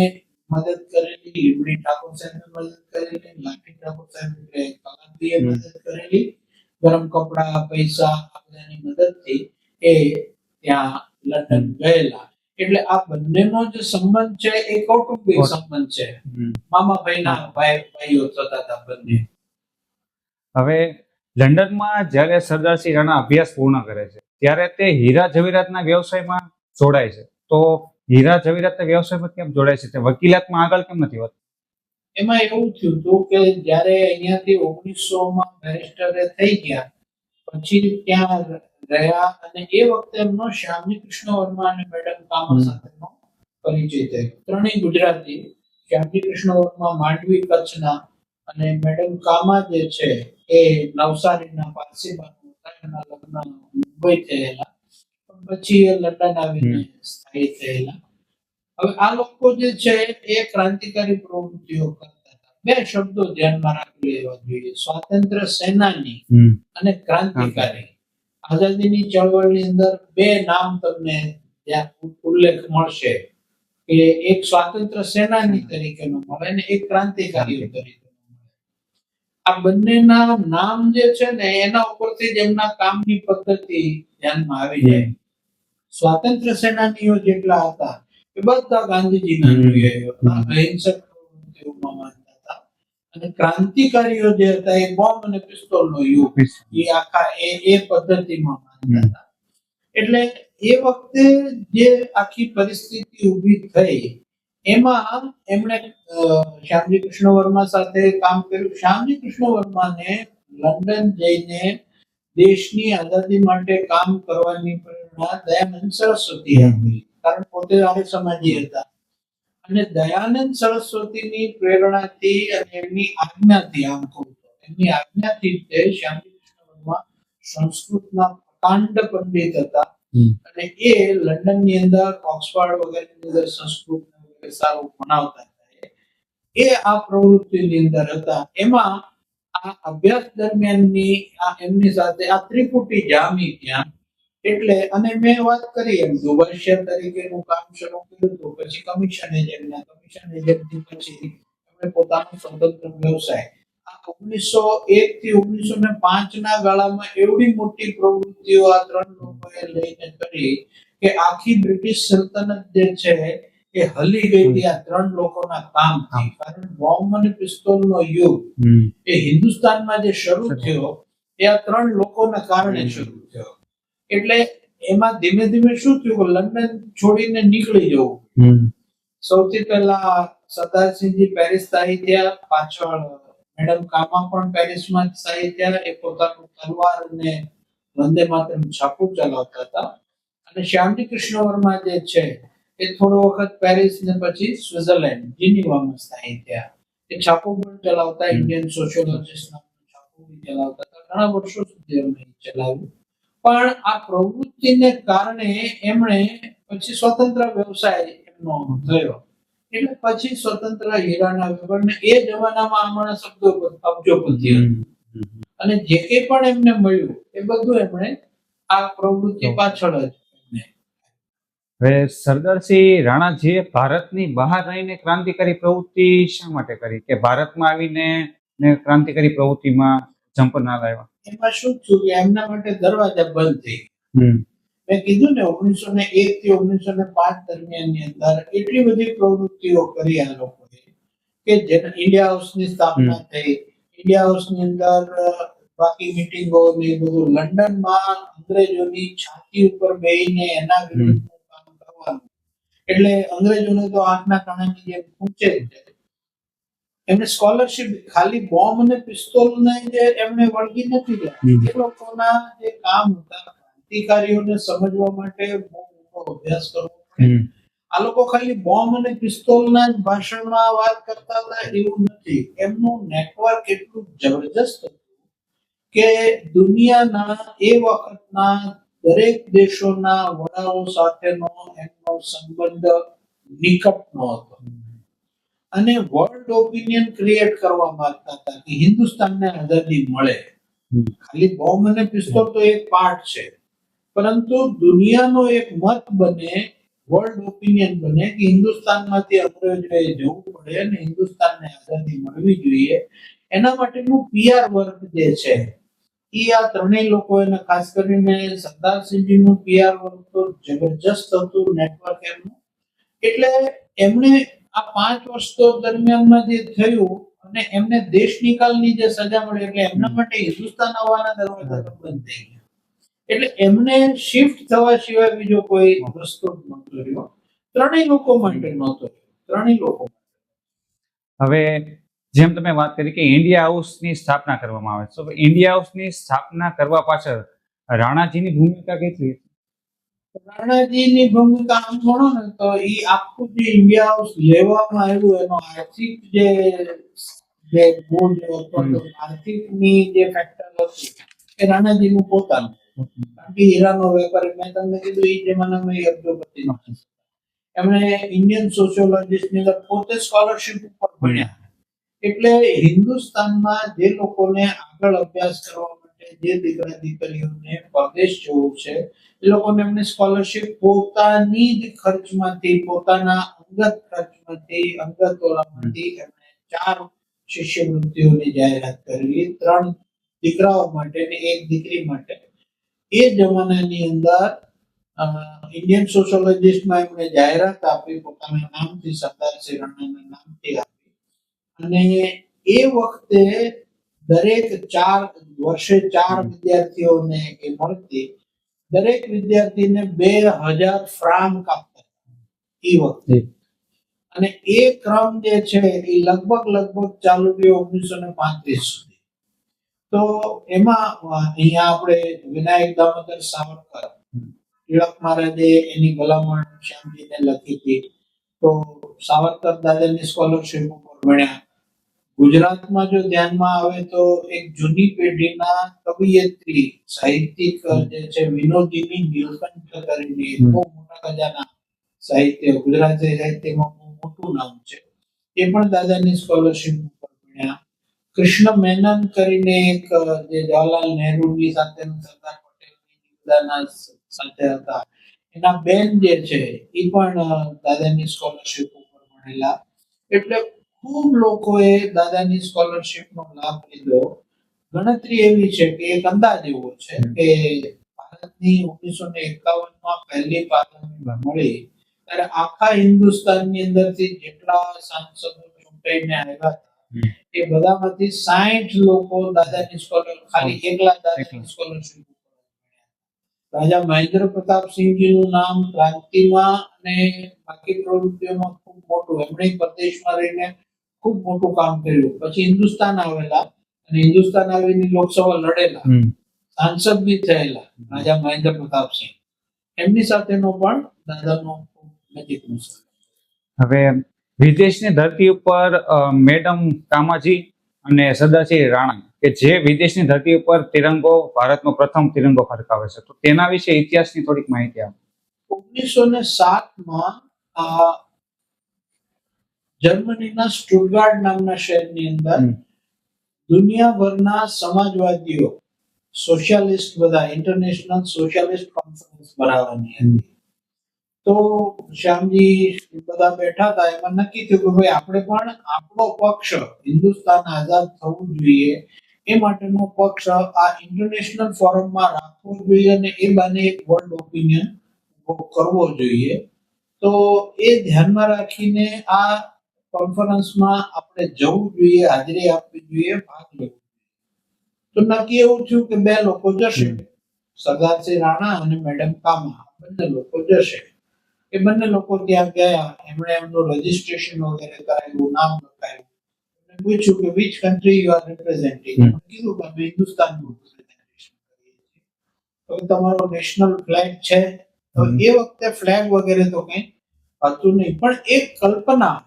C: મદદ કરેલી, લીમડી ઠાકોર સાહેબે મદદ કરેલી, લાઠી ઠાકોર સાહેબે કલાંતીએ મદદ કરેલી, ગરમ કપડા, પૈસા આ બધાની મદદથી એ ત્યાં લંડન ગયેલા. એટલે આ બંનેનો જે સંબંધ છે એ કૌટુંબિક સંબંધ છે. મામા ભાઈના ભાઈઓ થતા હતા બંને.
A: હવે લંડનમાં જ્યારે સરદારસિંહ રાણા અભ્યાસ પૂર્ણ કરે છે ત્યારે તે હીરા જવેરાતના વ્યવસાયમાં જોડાય છે. તો હીરા જવેરાતના વ્યવસાયમાં કેમ જોડાય છે? તે વકીલાતમાં આગળ કેમ નથી વધતું?
C: એમાં એવું થયું હતું કે જ્યારે અહીંયાથી 1900માં બેરિસ્ટરે થઈ ગયા પછી ત્યાં રહ્યા અને એ વખતે એમનો શ્યામજી કૃષ્ણ વર્મા અને મેડમ કામા સાથેનો પરિચય થયો. ત્રણેય ગુજરાતી, શ્યામજી કૃષ્ણ વર્મા માંડવી કચ્છના અને મેડમ કામા જે છે એ નવસારીના પારસીબાનું હતા. એમના લગ્ન મુંબઈ થયેલા પણ પછી એ લંડન આવીને સ્થાયી થયેલા. હવે આ લોકો જે છે એ ક્રાંતિકારી પ્રવૃત્તિઓ કરતા હતા. બે શબ્દો ધ્યાનમાં રાખી લેવા જોઈએ: સ્વાતંત્ર્ય સેનાની અને ક્રાંતિકારી. આઝાદીની ચળવળની અંદર બે નામ તમને ત્યાં ઉલ્લેખ મળશે કે એક સ્વાતંત્ર્ય સેનાની તરીકેનો મળે અને એક ક્રાંતિકારીઓ તરીકે. આ બંનેના નામ જે છે ને એના ઉપરથી જ એમના કામની પદ્ધતિ ધ્યાનમાં આવી જાય. સ્વાતંત્ર્ય સેનાનીઓ જેટલા હતા એ બધા ગાંધીજીના અનુયાયીઓ હતા, અહિંસક પ્રવૃત્તિઓમાં માનતા હતા. અને ક્રાંતિકારીઓ જે હતા એ બોમ્બ અને પિસ્તોલનો યુગ, એ આખા એ પદ્ધતિમાં માનતા હતા. એટલે એ વખતે જે આખી પરિસ્થિતિ ઊભી થઈ એમાં એમણે શ્યામજી કૃષ્ણ વર્મા સાથે કામ કર્યું. શ્યામજી કૃષ્ણ વર્માને લંડન જઈને દેશની આઝાદી માટે કામ કરવાની પ્રેરણા દયાનંદ સરસ્વતી આપી, કારણ પોતે આર્ય સમાજી હતા. અને દયાનંદ સરસ્વતીની પ્રેરણાથી અને એમની આજ્ઞાથી, આમ કહું તો એમની આજ્ઞાથી તે શ્યામજી કૃષ્ણ વર્મા સંસ્કૃતના પ્રકાંડ પંડિત હતા. અને એ લંડનની અંદર, ઓક્સફર્ડ વગેરેની અંદર સંસ્કૃત સારું ભણાવતા હતા. એ આ પ્રવૃત્તિની અંદર હતા. એમાં આ અભ્યાસ દરમિયાનની આ એમની સાથે આ ત્રિપુટી જામી ત્યાં. એટલે અને મેં વાત કરી એમ દુભાષિયા તરીકેનું કામ શરૂ કર્યું હતું. પછી કમિશન એજન્ટથી પછી એમણે પોતાનો સ્વતંત્ર વ્યવસાય. આ 1901 થી 1905 ના ગાળામાં એવડી મોટી પ્રવૃત્તિઓ આ ત્રણ લોકોએ લઈને કરી કે આખી બ્રિટિશ સલ્તનત જે છે એ હલી ગઈ હતી આ ત્રણ લોકોના કામથી. કારણ બોમ્બ અને પિસ્તોલનો યુગ એ હિન્દુસ્તાનમાં જે શરૂ થયો એ આ ત્રણ લોકોના કારણે શરૂ થયો. એટલે એમાં ધીમે ધીમે શું થયું કે લંડન છોડીને નીકળી જવું. સૌથી પહેલા સરદારસિંહજી પેરિસ સ્થાયી થયા, પાછળ મેડમ કામા પણ પેરિસમાં સ્થાયી થયા. એ પોતાનું તલવાર અને વંદે માતરમ છાપું ચલાવતા હતા. અને શ્યામજી કૃષ્ણ વર્મા જે છે એ થોડો વખત પેરિસ ને પછી સ્વિટ્ઝરલેન્ડ જીનીવામાં સ્થાયી થયા. એ છાપું પણ ચલાવતા, ઇન્ડિયન સોશિયોલોજીસ્ટ નામનું છાપું પણ ચલાવતા હતા. ઘણા વર્ષો સુધી એમણે ચલાવ્યું. પણ આ પ્રવૃત્તિને કારણે એમણે પછી સ્વતંત્ર વ્યવસાય એમનો થયો. એટલે પછી સ્વતંત્ર હીરાના વેપારને એ જમાનામાં આમાંના શબ્દો અબજોપતિ હતું. અને જે કંઈ પણ એમને મળ્યું એ બધું એમણે આ પ્રવૃત્તિ પાછળ જ.
A: હવે સરદારસિંહ રાણાજીએ ભારતની બહાર રહીને ક્રાંતિકારી પ્રવૃત્તિ શા માટે કરી કે ભારતમાં આવીને ક્રાંતિકારી પ્રવૃત્તિમાં જંપ ના લાવ્યા?
C: એમાં શું થયું કે એમના માટે દરવાજા બંધ થઈ ગયા. મેં કીધું ને 1901 થી 1905 દરમિયાનની અંદર એટલી બધી પ્રવૃત્તિઓ કરી આ લોકોએ કે જેને ઇન્ડિયા હાઉસની સ્થાપના થઈ. ઇન્ડિયા હાઉસની અંદર બાકી મીટિંગો ને બધું લંડનમાં અંગ્રેજોની છાતી ઉપર બેહીને એના વિરુદ્ધનું કામ કરવાનું. એટલે અંગ્રેજોને તો આંખના કાણાની જેમ ખૂંચે જ છે. એમને સ્કોલરશિપ ખાલી બોમ્બ અને પિસ્તોલને જે એમને વળગી નથી ગયા. એ લોકોના જે કામ હતા ક્રાંતિકારીઓને સમજવા માટે બહુ મોટો અભ્યાસ કરવો પડે. આ લોકો ખાલી બોમ્બ અને પિસ્તોલના જ ભાષણમાં વાત કરતા હતા એવું નથી. એમનું નેટવર્ક એટલું જબરજસ્ત હતું કે દુનિયાના એ વખતના દરેક દેશોના વડાઓ સાથેનો એમનો સંબંધ નિકટનો હતો અને વર્લ્ડ ઓપિનિયન ક્રિએટ કરવા માંગતા હતા કે હિન્દુસ્તાનને આઝાદી મળે. ખાલી બોમ્બ અને પિસ્તોલ તો એક પાર્ટ છે, પરંતુ દુનિયાનો એક મત બને, વર્લ્ડ ઓપિનિયન બને કે હિન્દુસ્તાનમાંથી અંગ્રેજોએ જવું પડે અને હિન્દુસ્તાનને આઝાદી મળવી જોઈએ. એના માટેનું પીઆર વર્ક જે છે એ આ ત્રણેય લોકો, એને ખાસ કરીને સરદારસિંહજીનું પીઆર વર્ક તો જબરજસ્ત હતું, નેટવર્ક એમનું. એટલે એમણે આ 5 વર્ષ તો દરમિયાનમાં જે થયું અને એમને દેશ નિકાલની જે સજા મળી, એટલે એમના માટે હિન્દુસ્તાન આવવાના દરવાજા તો બંધ થઈ ગયા. એટલે એમને શિફ્ટ થવા સિવાય બીજો કોઈ રસ્તો જ નહોતો રહ્યો. ત્રણેય લોકો માટે નહોતો રહ્યો, ત્રણેય લોકો.
A: હવે જેમ તમે વાત કરી કે ઇન્ડિયા હાઉસની સ્થાપના કરવામાં આવે છે, તો ઇન્ડિયા હાઉસની સ્થાપના કરવા પાછળ રાણાજીની ભૂમિકા કેટલી હતી?
C: રાણાજીની ભૂમિકા આમ ગણો ને તો એ આખું જે ઇન્ડિયા હાઉસ લેવામાં આવ્યું એનો આર્થિક જે બોજ હતો, તો આર્થિકની જે ફેક્ટર હતું એ રાણાજીનું પોતાનું. કારણ કે હીરાનો વેપારી, મેં તમને કીધું એ જમાનામાં એ અબજોપતિ નહોતા. એમણે ઇન્ડિયન સોશિયોલોજીસ્ટની અંદર પોતે સ્કોલરશિપ ઉપર ભણ્યા. એટલે હિન્દુસ્તાનમાં જે લોકોને આગળ અભ્યાસ કરવા માટે, જે દીકરા દીકરીઓને પરદેશ જવું છે, એ લોકોને એમને સ્કોલરશિપ પોતાની જ ખર્ચમાંથી, પોતાના અંગત ખર્ચમાંથી, અંગત ઓલામાંથી એમણે 4 શિષ્યવૃત્તિઓની જાહેરાત કરેલી, 3 દીકરાઓ માટે અને 1 દીકરી માટે. એ જમાનાની અંદર ઇન્ડિયન સોશિયોલોજીસ્ટમાં એમણે જાહેરાત આપી, પોતાના નામથી, સરદારસિંહ રાણાના નામથી આપી. અને એ વખતે દરેક 4 વર્ષે 4 વિદ્યાર્થીઓને એ મળતી. દરેક વિદ્યાર્થીને 2000 ફ્રાંક આપતા એ વખતે. અને એ ક્રમ જે છે એ લગભગ ચાલુ રહ્યો 1935 સુધી. તો એમાં અહીંયા આપણે વિનાયક દામોદર સાવરકર, ટિળક મહારાજે એની ભલામણ શ્યામજીને લખી હતી. તો સાવરકર દાદાની સ્કોલરશિપ ઉપર ભણ્યા. ગુજરાતમાં જો ધ્યાનમાં આવે તો એક જૂની પેઢીના કવિયત્રી, સાહિત્યિક જે છે વિનોદિની નીલકંઠ કરીને બહુ મોટા ગજાના સાહિત્ય, ગુજરાતી સાહિત્યમાં બહુ મોટું નામ છે, એ પણ દાદાની સ્કોલરશિપ ઉપર ભણ્યા. કૃષ્ણ મેનન કરીને એક જે જવાહરલાલ નહેરુની સાથે, સરદાર પટેલની બધાના સાથે હતા, એના બેન જે છે એ પણ દાદાની સ્કોલરશિપ ઉપર ભણેલા. એટલે ખૂબ લોકોએ દાદાની સ્કોલરશિપનો લાભ લીધો. ગણતરી એવી છે કે એક અંદાજ એવો છે કે ભારતની 1951માં પહેલી પાર્લામેન્ટ મળી ત્યારે આખા હિન્દુસ્તાનની અંદરથી જેટલા સાંસદો ચૂંટાઈને આવ્યા હતા એ બધામાંથી 60 લોકો દાદાની સ્કોલરશિપ, ખાલી એકલા દાદાની સ્કોલરશિપ. રાજા મહેન્દ્ર પ્રતાપ સિંહજીનું નામ ક્રાંતિમાં અને બાકી પ્રવૃત્તિઓમાં ખૂબ મોટું, એમણે પ્રદેશમાં રહીને ખૂબ મોટું કામ કર્યું. પછી હિન્દુસ્તાન આવેલા અને હિન્દુસ્તાન આવીને લોકસભા લડેલા, સાંસદ બી થયેલા રાજા મહેન્દ્ર પ્રતાપ સિંહ. એમની સાથેનો પણ દાદાનો ખૂબ નજીકનો સંબંધ.
A: હવે વિદેશની ધરતી ઉપર મેડમ કામાજી અને સરદારસિંહ રાણા કે જે વિદેશની ધરતી ઉપર તિરંગો, ભારતનો પ્રથમ તિરંગો ફરકાવે છે, તો તેના વિશે ઇતિહાસની થોડીક માહિતી આપો.
C: 1907માં જર્મનીના સ્ટુટગાર્ટ નામના શહેરની અંદર દુનિયાભરના સમાજવાદીઓ, સોશિયાલિસ્ટ, બધા ઇન્ટરનેશનલ સોશિયાલિસ્ટ કોન્ફરન્સ ભરાવાની હતી. તો શ્યામજી બધા બેઠા હતા. એમાં નક્કી થયું કે ભાઈ આપણે પણ આપણો પક્ષ, હિન્દુસ્તાન આઝાદ થવું જોઈએ એ માટેનો પક્ષ આ ઇન્ટરનેશનલ ફોરમમાં રાખવો જોઈએ અને એ બાને એક વર્લ્ડ ઓપિનિયન કરવો જોઈએ. તો એ ધ્યાનમાં રાખીને આ કોન્ફરન્સમાં આપણે જવું જોઈએ, હાજરી આપવી જોઈએ, ભાગ લેવો જોઈએ. તો નક્કી એવું થયું કે 2 લોકો જશે, સરદારસિંહ રાણા અને મેડમ કામા, બંને લોકો જશે. એ બંને લોકો ત્યાં ગયા, એમણે એમનું રજીસ્ટ્રેશન વગેરે કરાવ્યું, નામ લખાયું. એમણે પૂછ્યું કે which country you are representing. કીધું કે અમે હિન્દુસ્તાનનું રિપ્રેઝન્ટેશન કરીએ છીએ. તો તમારો નેશનલ ફ્લેગ છે? તો એ વખતે ફ્લેગ વગેરે તો કંઈ હતું નહીં, પણ એક કલ્પના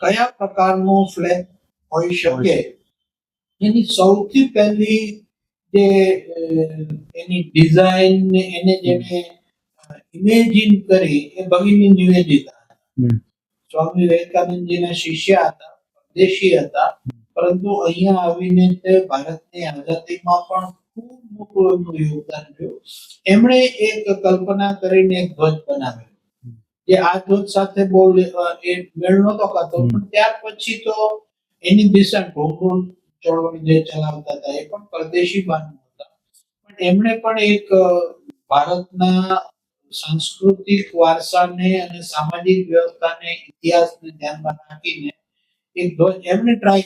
C: કયા પ્રકારનો ફ્લેગ હોઈ શકે એની સૌથી પહેલી જે એની ડિઝાઇન ને એને જેને ઇમેજિન કરી એ ભગિની નિવેદિતા હતા. સ્વામી વિવેકાનંદજીના શિષ્ય હતા, દેશી હતા, પરંતુ અહીંયા આવીને તે ભારતની આઝાદીમાં પણ ખૂબ મોટું એમનું યોગદાન રહ્યું. એમણે એક કલ્પના કરીને એક ધ્વજ બનાવ્યો જે આ ધ્વજ સાથે બહુ એ મેળ નહોતો ખાતો, પણ ત્યાર પછી તો એની દિશા ઢોંગુલ ચળવળ જે ચલાવતા હતા એ પણ પરદેશી બાનુ હતા, પણ એમણે પણ એક ભારતના સાંસ્કૃતિક વારસાને અને સામાજિક વ્યવસ્થાને ઇતિહાસને ધ્યાનમાં રાખીને એક ધ્વજ એમણે ટ્રાય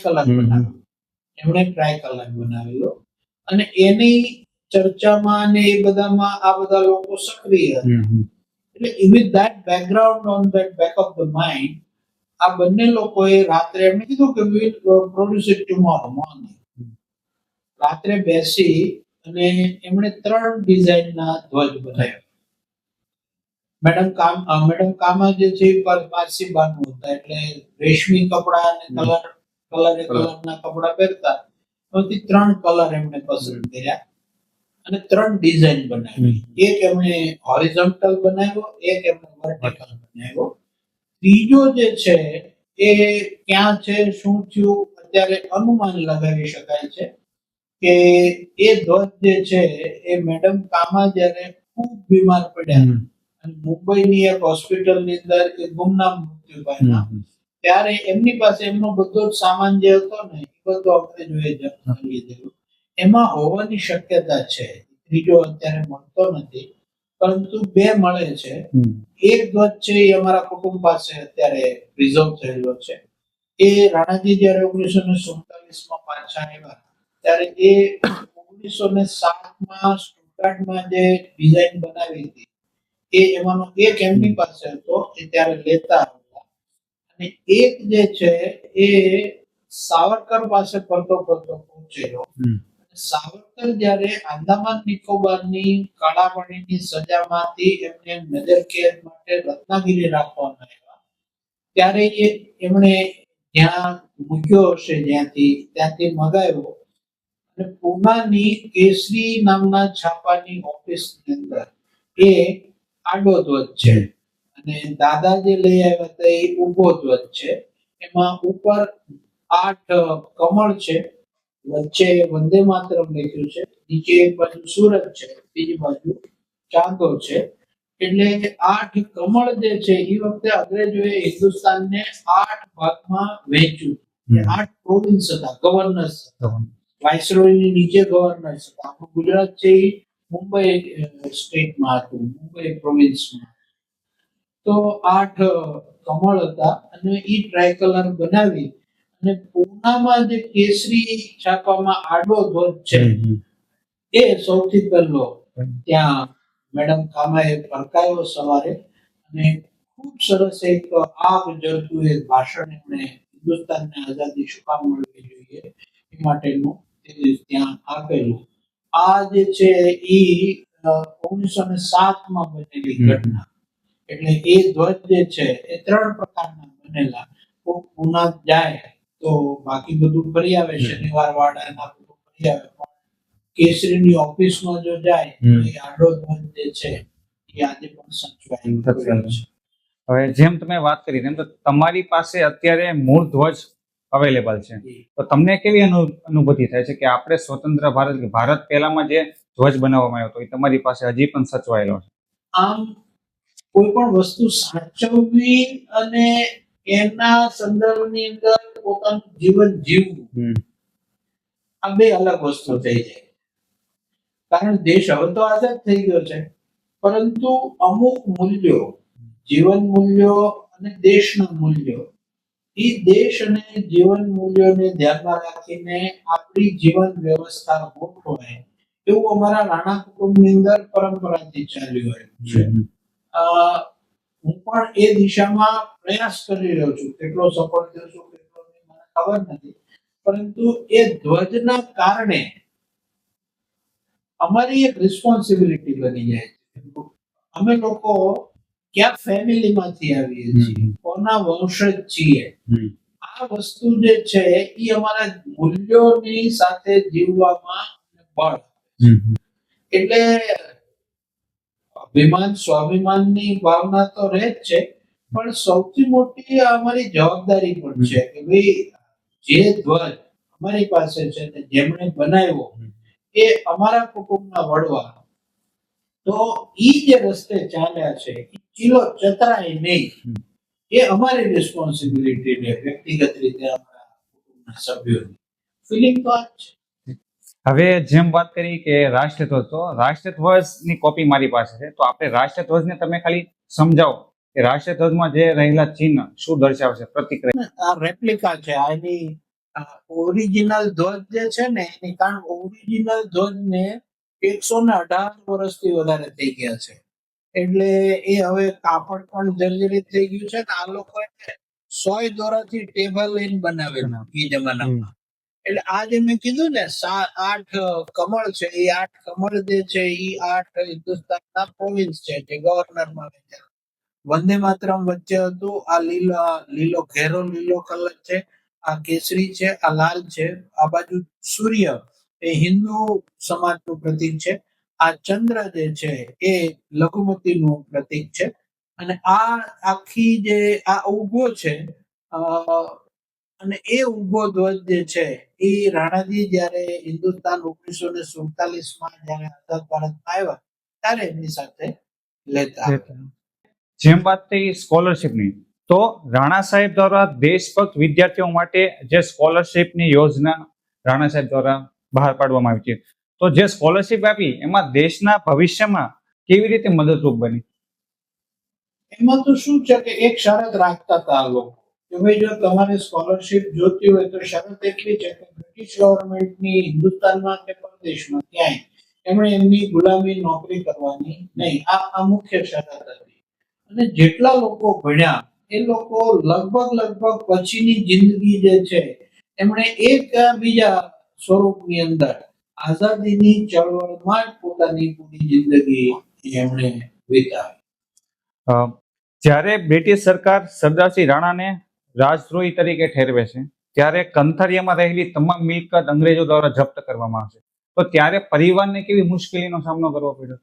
C: કલર બનાવેલો અને એની ચર્ચામાં અને એ બધામાં આ બધા લોકો સક્રિય હતા. એટલે with that background on that back of the mind આ બંને લોકોએ રાત્રે એમણે કીધું કે we will produce it tomorrow morning. રાત્રે બેસી અને એમણે 3 ડિઝાઇનના ધ્વજ બનાવ્યા. મેડમ કામા જે છે એ પારસી બાનુ હતા, એટલે રેશમી કપડા અને કલરના કપડા પહેરતા. એમાંથી 3 કલર એમણે પસંદ કર્યા અને 3 ડિઝાઇન બનાવી. એક એમણે હોરિઝોન્ટલ બનાવ્યો, એક એમણે વર્ટિકલ બનાવ્યો. ત્રીજો જે છે એ ક્યાં છે, શું થયું, અત્યારે અનુમાન લગાવી શકાય છે કે એ ધ્વજ જે છે એ મેડમ કામા જ્યારે ખૂબ બીમાર પડ્યા અને મુંબઈની એક હોસ્પિટલની અંદર એ ગુમનામ મૃત્યુ પામ્યા, ત્યારે એમની પાસે એમનો બધો જ સામાન જે હતો ને એ બધો અંગ્રેજોએ જપ્ત કરી લીધેલો. એમાં હોવાની શક્યતા છે. ત્રીજો અત્યારે મળતો નથી, પરંતુ 2 મળે છે. એક ધ્વજ છે એ અમારા કુટુંબ પાસે અત્યારે પ્રિઝર્વ થયેલો છે. એ રાણાજી જ્યારે 1947માં પાછા આવ્યા ત્યારે એ 1907માં સ્ટુટગાર્ટમાં જે ડિઝાઇન બનાવી હતી એ એમાંનો એક એમની પાસે હતો, એ ત્યારે લેતા હતા. અને એક જે છે એ સાવરકર પાસે ફરતો પહોંચેલો. સાવરકર જ્યારે આંદામાન નિકોબારની કાળાપાણીની સજામાંથી એમને નજરકેદ માટે રત્નાગીરી રાખવામાં આવ્યા, ત્યારે એમણે જ્યાં મૂક્યો હશે ત્યાંથી મગાવ્યો અને પૂનાની કેસરી નામના છાપાની ઓફિસની અંદર એ આડો ધ્વજ છે અને દાદા જે લઈ આવ્યા હતા એ ઊભો ધ્વજ છે. એમાં ઉપર 8 કમળ છે, વચ્ચે વંદે માતરમ લખ્યું છે, નીચે એક બાજુ સુરજ છે, બીજી બાજુ ચાંદો છે. એટલે 8 કમળ જે છે એ વખતે અંગ્રેજોએ હિન્દુસ્તાનને 8 ભાગમાં વહેંચ્યું. 8 પ્રોવિન્સ હતા, ગવર્નર્સ હતા, વાઇસરોયની નીચે ગવર્નર્સ હતા. આપણું ગુજરાત છે એ મુંબઈ સ્ટેટમાં હતું, મુંબઈ પ્રોવિન્સમાં. તો 8 કમળ હતા અને એ ટ્રાય કલર બનાવી અને પૂનામાં જે કેસરી છાપામાં આડો ધ્વજ છે એ સૌથી પહેલો ત્યાં મેડમ કામાએ ફરકાયો સવારે અને ખૂબ સરસ એક આગ જરતું એક ભાષણ એમણે હિન્દુસ્તાનને આઝાદી શું કામ મળવી જોઈએ એ માટેનું ત્યાં આપેલું. આ જે છે એ 1907માં બનેલી ઘટના. એટલે એ ધ્વજ જે છે એ 3 પ્રકારના બનેલા. પૂના જાય તો બાકી બધું ફરી આવે, શનિવાર વાડાના બધું ફરી આવે, પણ કેસરીની ઓફિસમાં જો જાય તો એ આડો ધ્વજ જે છે એ આજે પણ સચવાયેલો છે.
A: હવે જેમ તમે વાત કરી તેમ તો તમારી પાસે અત્યારે મૂળ ધ્વજ અવેલેબલ છે, તો તમને કેવી અનુભૂતિ થાય છે કે આપણે સ્વતંત્ર ભારત પહેલામાં જે ધ્વજ બનાવવામાં આવ્યો હતો એ તમારી પાસે હજી પણ સચવાયેલો છે?
C: આમ કોઈ પણ વસ્તુ સાચવવી અને એના સંદર્ભની અંદર પોતાનું જીવન જીવવું આ 2 અલગ વસ્તુ થઈ જાય. કારણ દેશ હવે તો આઝાદ થઈ ગયો છે, પરંતુ અમુક મૂલ્યો, જીવન મૂલ્યો અને દેશના મૂલ્યો, એ દેશ અને જીવન મૂલ્યોને ધ્યાનમાં રાખીને આપણી જીવન વ્યવસ્થા ગોઠવાય એવું અમારા રાણા કુટુંબની અંદર પરંપરાથી ચાલ્યું આવ્યું છે. હું પણ એ દિશામાં પ્રયાસ કરી રહ્યો છું. કેટલો સફળ થયો છું કેટલો નહીં મને ખબર નથી, પરંતુ એ ધ્વજના કારણે અમારી એક રિસ્પોન્સિબિલિટી બની જાય છે. અમે લોકો ક્યાં ફેમિલીમાંથી આવીએ છીએ, કોના વંશજ છીએ, આ વસ્તુ જે છે એ અમારા મૂલ્યોની સાથે જીવવામાં બળ એટલે અભિમાન સ્વાભિમાનની ભાવના તો રહે જ છે, પણ સૌથી મોટી આ અમારી જવાબદારી પણ છે કે ભાઈ જે ધ્વજ અમારી પાસે છે ને જેમણે બનાવ્યો એ અમારા કુટુંબના વડવા, તો ઈ જે રસ્તે ચાલ્યા છે ઈ ચીલો ચતરાય નહીં, એ અમારી રિસ્પોન્સિબિલિટી છે વ્યક્તિગત રીતે અમારા કુટુંબના સભ્યોની. ફિલિંગ તો આ જ છે.
A: હવે જેમ વાત કરી કે રાષ્ટ્રધ્વજ, તો રાષ્ટ્રધ્વજની કોપી મારી પાસે છે, તો આપણે રાષ્ટ્રધ્વજને તમે ખાલી સમજાવો કે રાષ્ટ્રધ્વજમાં જે રહેલા ચિહ્ન શું દર્શાવે છે, પ્રતીક રહે.
C: આ રેપ્લિકા છે, આની ઓરિજિનલ ધ્વજ જે છે ને એની, કારણ ઓરિજિનલ ધ્વજને 118 વર્ષથી વધારે થઈ ગયા છે, એટલે એ હવે કાપડ પણ જર્જરિત થઈ ગયું છે ને આ લોકોએ સોય દોરાથી ટેબલ લઈને બનાવેલું એ જમાનામાં. એટલે આ જે મેં કીધું ને 8 કમળ છે, એ 8 કમળ જે છે એ 8 હિન્દુસ્તાનના પ્રોવિન્સ છે જે ગવર્નરમાં વેચાય. વંદે માતરમ વચ્ચે હતું, આ લીલો ઘેરો લીલો કલર છે, આ કેસરી છે, આ લાલ છે, આ બાજુ સૂર્ય એ હિન્દુ સમાજનું પ્રતીક છે, આ ચંદ્ર જે છે એ લઘુમતીનું પ્રતીક છે, અને આ આખી જે આ ઉભો છે, અને એ ઉભો ધ્વજ જે છે એ રાણાજી જયારે હિન્દુસ્તાન 1947માં જયારે આઝાદ ભારતમાં આવ્યા ત્યારે એમની સાથે લેતા આવ્યા.
A: જેમ વાત થઈ સ્કોલરશિપની, તો રાણા સાહેબ દ્વારા દેશભક્ત વિદ્યાર્થીઓ માટે જે સ્કોલરશિપની યોજના રાણા સાહેબ દ્વારા બહાર પાડવામાં આવી છે, તો જે સ્કોલરશિપ આપી એમાં દેશના ભવિષ્યમાં કેવી રીતે મદદરૂપ બની?
C: એમાં તો શું છે કે એક શરત રાખતા હતા આ લોકો કે ભાઈ જો તમારે સ્કોલરશિપ જોતી હોય તો શરત એટલી છે કે બ્રિટિશ ગવર્મેન્ટની હિન્દુસ્તાનમાં કે પરદેશમાં ક્યાંય એમણે એમની ગુલામી નોકરી કરવાની નહીં. આ મુખ્ય શરત હતી. અને જેટલા લોકો ભણ્યા એ લોકો લગભગ પછીની જિંદગી જે છે એમણે એક બીજા સ્વરૂપની અંદર આઝાદીની ચળવળમાં જ પોતાની પૂરી જિંદગી એમણે વિતાવી.
A: જ્યારે બ્રિટિશ સરકાર સરદારસિંહ રાણાને રાજદ્રોહી તરીકે ઠેરવે છે, ત્યારે કંથારિયામાં રહેલી તમામ મિલકત અંગ્રેજો દ્વારા જપ્ત કરવામાં આવશે, તો ત્યારે પરિવારને કેવી મુશ્કેલીનો સામનો કરવો પડ્યો?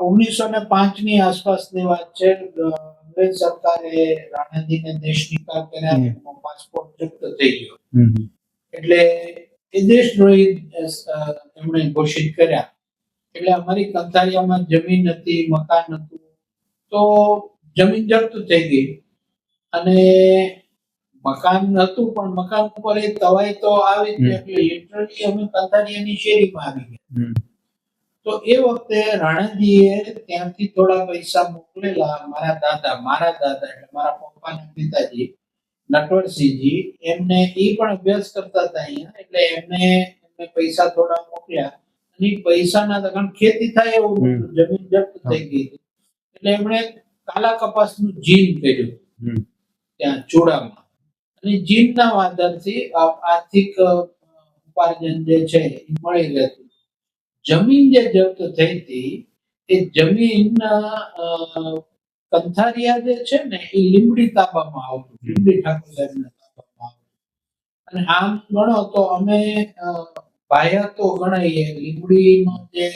C: 1905ની આસપાસની વાત છે. અંગ્રેજ સરકારે રાણાજીને દેશ નિકાલ કર્યા, એમનો પાસપોર્ટ જપ્ત થઈ ગયો, એટલે એ દેશદ્રોહી એમણે ઘોષિત કર્યા. એટલે અમારી કંથારિયામાં જમીન હતી, મકાન હતું, તો જમીન જપ્ત થઈ ગઈ, અને મકાન હતું પણ મકાન ઉપર એ તવાઈ તો આવી જ, એટલે લિટરલી અમે કંથારિયાની શેરીમાં આવી ગયા. તો એ વખતે રાણાજીએ ત્યાંથી થોડા પૈસા મોકલેલા. મારા દાદા એટલે મારા પપ્પાના પિતાજી નટવરસિંહજી, એમને એ પણ અભ્યાસ કરતા હતા અહીંયા, એટલે એમને પૈસા થોડા મોકલ્યા. અને પૈસાના કારણ ખેતી થાય એવું જમીન જપ્ત થઈ ગઈ, એટલે એમણે કાલા કપાસનું જીન કર્યું ત્યાં ચોડામાં, અને જીનના આધારથી આર્થિક ઉપાર્જન જે છે એ મળી રહેતું. જમીન જે જપ્ત થઈ હતી એ જમીન કંથારિયા જે છે ને એ લીંબડી તાબામાં આવતું, લીંબડી ઠાકોર સાહેબના તાબામાં આવતું. અને આમ ગણો તો અમે બાહ્ય તો ગણાઈએ, લીંબડીનો જે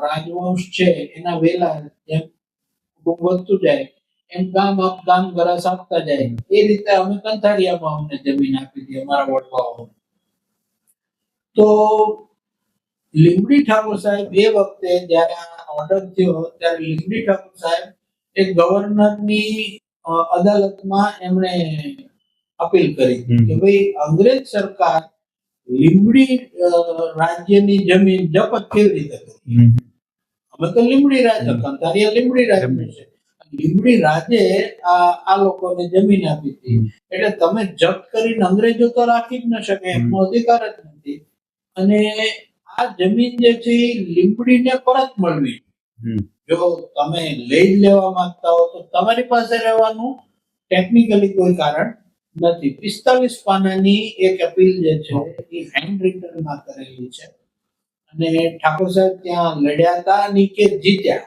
C: રાજવંશ છે એના વેલા જેમ કુટુંબ વધતું જાય એમ ગામ ગરાસ આપતા જાય, એ રીતે અમે કંથારિયામાં અમને જમીન આપી હતી અમારા વડવાઓ. તો લીંબડી ઠાકોર સાહેબ એ વખતે જયારે આ ઓર્ડર થયો ત્યારે લીંબડી ઠાકોર સાહેબ એક ગવર્નરની અદાલતમાં એમણે અપીલ કરી કે ભાઈ અંગ્રેજ સરકાર લીંબડી રાજ્યની જમીન જપ્ત કેવી રીતે કરી? અમે તો લીંબડી રાજ્ય, કંથારિયા લીંબડી રાજ્ય છે, લીંબડી રાજે આ લોકોને જમીન આપી હતી, એટલે તમે જપ્ત કરીને અંગ્રેજો તો રાખી જ ન શકે, એમનો અધિકાર જ નથી. અને આ જમીન જે છે એ લીંબડીને પરત મળવી. જો તમે લઈ લેવા માંગતા હો તો તમારી પાસે રહેવાનું ટેકનિકલી કોઈ કારણ નથી. 45 પાનાની એક અપીલ જે છે એ હેન્ડ રિટનમાં કરેલી છે, અને ઠાકોર સાહેબ ત્યાં લડ્યા હતા અને કેસ જીત્યા.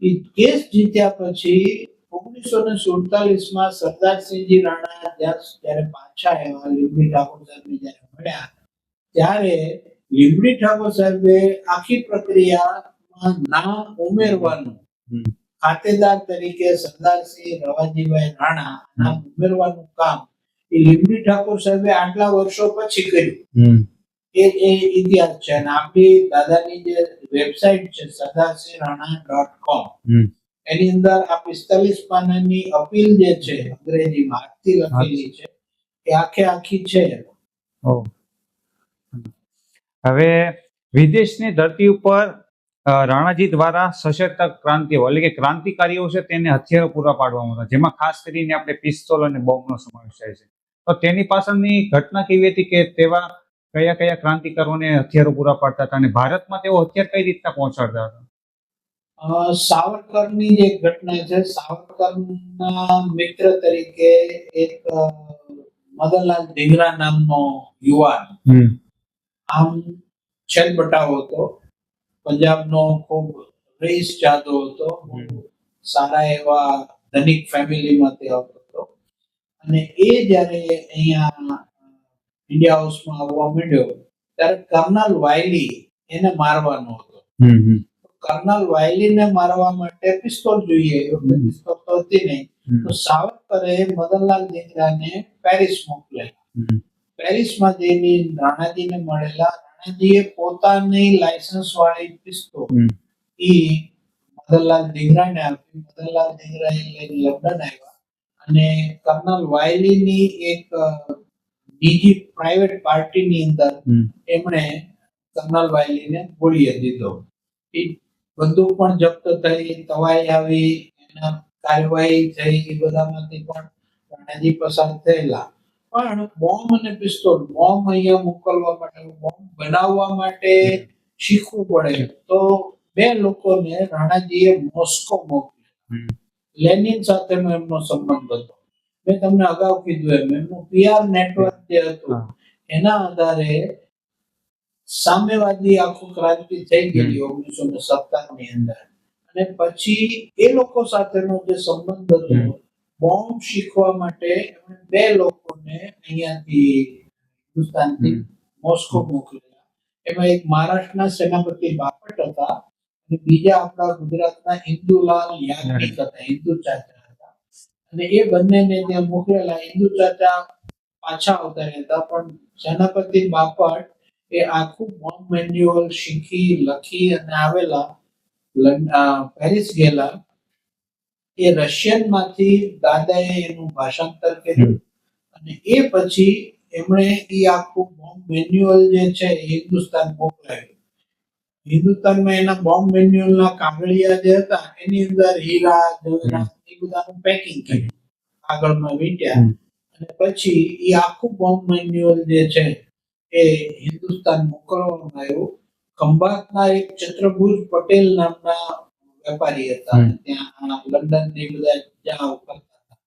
C: એ કેસ જીત્યા પછી 1947માં સરદારસિંહજી રાણા જયારે પાછા આવ્યા, લીંબડી ઠાકોર સાહેબને જયારે મળ્યા, ત્યારે લીંબડી ઠાકોર સાહેબે આખી પ્રક્રિયામાં નામ ઉમેરવાનું,
A: હમ.
C: ખાતેદાર તરીકે સરદારસિંહ રવાજીભાઈ રાણા નામ ઉમેરવાનું કામ એ લીંબડી ઠાકોર સાહેબે આટલા વર્ષો પછી કર્યું. એ ઇતિહાસ છે. અને આપણી દાદાની જે વેબસાઇટ છે sardarsinhrana.com, એની અંદર આ 45 પાનાની અપીલ જે છે અંગ્રેજીમાં હાથથી લખેલી છે એ આખી છે.
A: ઓહ. હવે વિદેશની ધરતી ઉપર રાણાજી દ્વારા સશસ્ત્ર ક્રાંતિઓ એટલે કે ક્રાંતિકારીઓ છે તેને હથિયારો પૂરા પાડવામાં હતા, જેમાં ખાસ કરીને આપણે પિસ્તોલ અને બોમ્બનો સમાવેશ થાય છે. તો તેની પાછળની ઘટના કેવી હતી કે તેવા કયા કયા ક્રાંતિકારોને હથિયારો પૂરા પાડતા હતા અને ભારતમાં તેઓ હથિયાર કઈ રીતના પહોંચાડતા હતા?
C: સાવરકરની જે ઘટના છે, સાવરકરના મિત્ર તરીકે એક મદનલાલ ધીંગરા નામનો યુવાન આમ છેલબટાવો હતો, પંજાબનો ખૂબ રઈસ જાદો હતો, સારા એવા ધનિક ફેમિલીમાંથી આવતો હતો. અને એ જ્યારે અહીંયા ઇન્ડિયા હાઉસમાં આવવા માંડ્યો ત્યારે કર્નલ વાયલી એને મારવાનો હતો. કર્નલ વાયલીને મારવા માટે પિસ્તોલ જોઈએ, પિસ્તોલ તો હતી નહીં. તો સાવરકરે મદનલાલ ધીંગરાને પેરિસ મોકલેલા. પેરિસમાં જઈને રાણાજીને મળેલા. રાણાજીએ પોતાની લાયસન્સ વાળી પિસ્તોલ ઈ મદનલાલ ધીંગરાને આપી. મદનલાલ ધીંગરા લઈને લંડન આવ્યા અને કર્નલ વાયલીની એક બીજી પ્રાઇવેટ પાર્ટીની અંદર એમણે કર્નલ વાયલીને ગોળીએ દીધો. એ બંદૂક પણ જપ્ત થઈ, તવાઈ આવી, એના કાર્યવાહી થઈ, એ બધામાંથી પણ રાણાજી પસાર થયેલા. પણ બોમ્બ અને પિસ્તોલ, બોમ્બ અહીંયા મોકલવા માટે, બોમ્બ બનાવવા માટે શીખવું પડે. તો બે લોકોને રાણાજીએ મોસ્કો મોકલ્યા. લેનિન સાથેનો એમનો સંબંધ હતો. મેં તમને અગાઉ કીધું એમનું પીઆર નેટવર્ક જે હતું એના આધારે સામ્યવાદી આખું ક્રાંતિ થઈ ગયેલી 1917 ની અંદર. અને પછી એ લોકો સાથેનો જે સંબંધ હતો, બોમ્બ શીખવા માટે એમણે બે લોકોને અહીંયાથી હિન્દુસ્તાનથી મોસ્કો મોકલેલા. એમાં એક મહારાષ્ટ્રના સેનાપતિ બાપટ હતા અને બીજા આપણા ગુજરાતના ઇન્દુલાલ યાજ્ઞિક હતા, ઇન્દુ ચાચા હતા. અને એ બંનેને ત્યાં મોકલેલા. ઇન્દુ ચાચા પાછા આવતા રહેતા, પણ સેનાપતિ બાપટ એ આખું બોમ્બ મેન્યુઅલ શીખી લખી અને આવેલા. પેરિસ ગયેલા. એ રશિયન માંથી દાદાએ એનું ભાષાંતર કર્યું અને એ પછી એમણે એ આખું બોમ્બ મેન્યુઅલ જે છે એ હિન્દુસ્તાન મોકલાવ્યું. હિન્દુસ્તાનમાં એના બોમ્બ મેન્યુઅલના કાગળિયા જે હતા એની અંદર હીરા જવેરાત એ બધાનું પેકિંગ કર્યું, કાગળમાં વીંટ્યા. અને પછી એ આખું બોમ્બ મેન્યુઅલ જે છે એ હિન્દુસ્તાન મોકલવામાં આવ્યું. ખંભાતના એક ચંદ્રભુજ પટેલ નામના વેપારી હતા, ત્યાં લંડન ને બધા જ્યાં કરતા હતા.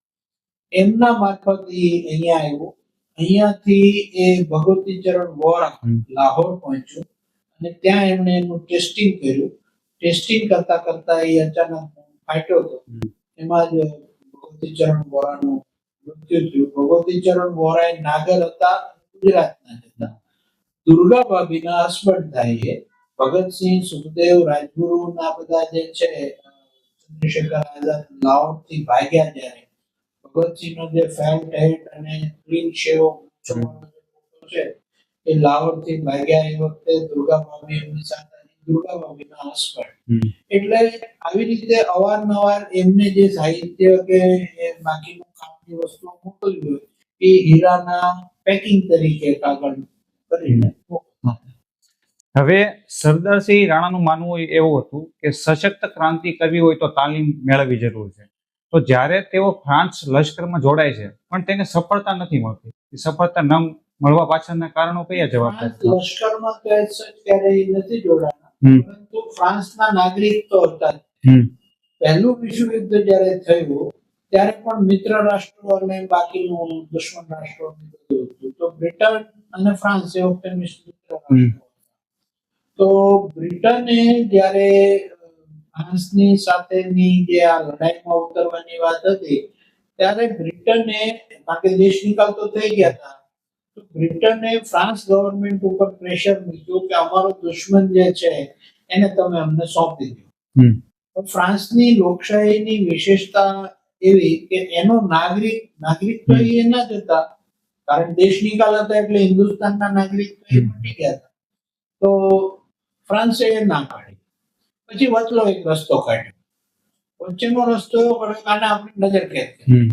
C: એમના મારફત એ અહીંયા આવ્યું. અહીંયાથી એ ભગવતી ચરણ વોરા લાહોર પહોંચ્યું અને ત્યાં એમણે એનું ટેસ્ટિંગ કર્યું. ટેસ્ટિંગ કરતા કરતા એ અચાનક ફાટ્યો હતો. એમાં જ ભગવતી ચરણ વોરાનું મૃત્યુ થયું. ભગવતી ચરણ વોરા નાગર હતા, ગુજરાતના જ હતા. દુર્ગા ભાભીના હસબન્ડ થાય. એ ભગતસિંહ, સુખદેવ, રાજગુરુ ના બધા જે છે, ચંદ્રશેખર આઝાદ લાહોરથી ભાગ્યા જ્યારે, ભગતસિંહનો જે ફેલ્ટ હેટ અને ક્લીન શેવ છે એ લાહોરથી ભાગ્યા. એ વખતે દુર્ગા ભાભી એમની સાથે, દુર્ગા ભાભીના હસબન્ડ. એટલે આવી રીતે અવારનવાર એમને જે સાહિત્ય કે બાકીનું કામની વસ્તુઓ મોકલવી હોય એ હીરાના પેકિંગ તરીકે કાગળ કરીને.
A: હવે સરદારસિંહ રાણાનું માનવું એવું હતું કે સશક્ત ક્રાંતિ કરવી હોય તો તાલીમ મેળવવી જરૂર છે. તો જ્યારે તેઓ ફ્રાન્સ લશ્કરમાં જોડાય છે પણ તેને સફળતા નથી મળતી, સફળતા ન મળવા પાછળના કારણો કયા જવાબદાર?
C: લશ્કરમાં તો ક્યારેય નથી જોડાણા, પરંતુ ફ્રાન્સના નાગરિક તો હતા. પહેલું વિશ્વ યુદ્ધ જ્યારે થયું ત્યારે પણ મિત્ર રાષ્ટ્રો અને બાકીનું દુશ્મન રાષ્ટ્રો હતું. તો બ્રિટન અને ફ્રાન્સ એ વખતે મિત્ર રાષ્ટ્રો. તો બ્રિટને જ્યારે ફ્રાન્સની સાથેની જે આ લડાઈમાં ઉતરવાની વાત હતી ત્યારે બ્રિટને, કારણ કે દેશ નિકાલ તો થઈ ગયા હતા, તો બ્રિટને ફ્રાન્સ ગવર્મેન્ટ ઉપર પ્રેશર મૂક્યું કે અમારો દુશ્મન જે છે એને તમે અમને સોંપી દો.
A: હમ.
C: તો ફ્રાન્સની લોકશાહીની વિશેષતા એવી કે એનો નાગરિક તો એ ના જ હતા, કારણ દેશ નિકાલ હતા એટલે હિન્દુસ્તાનના નાગરિક તો એ મટી ગયા હતા. તો ફ્રાન્સે એ ના પાડી. પછી વચલો એક રસ્તો કાઢ્યો. વચ્ચેનો રસ્તો એવો કાઢ્યો કે આને આપણે નજર કેદ કરીએ.
A: હમ.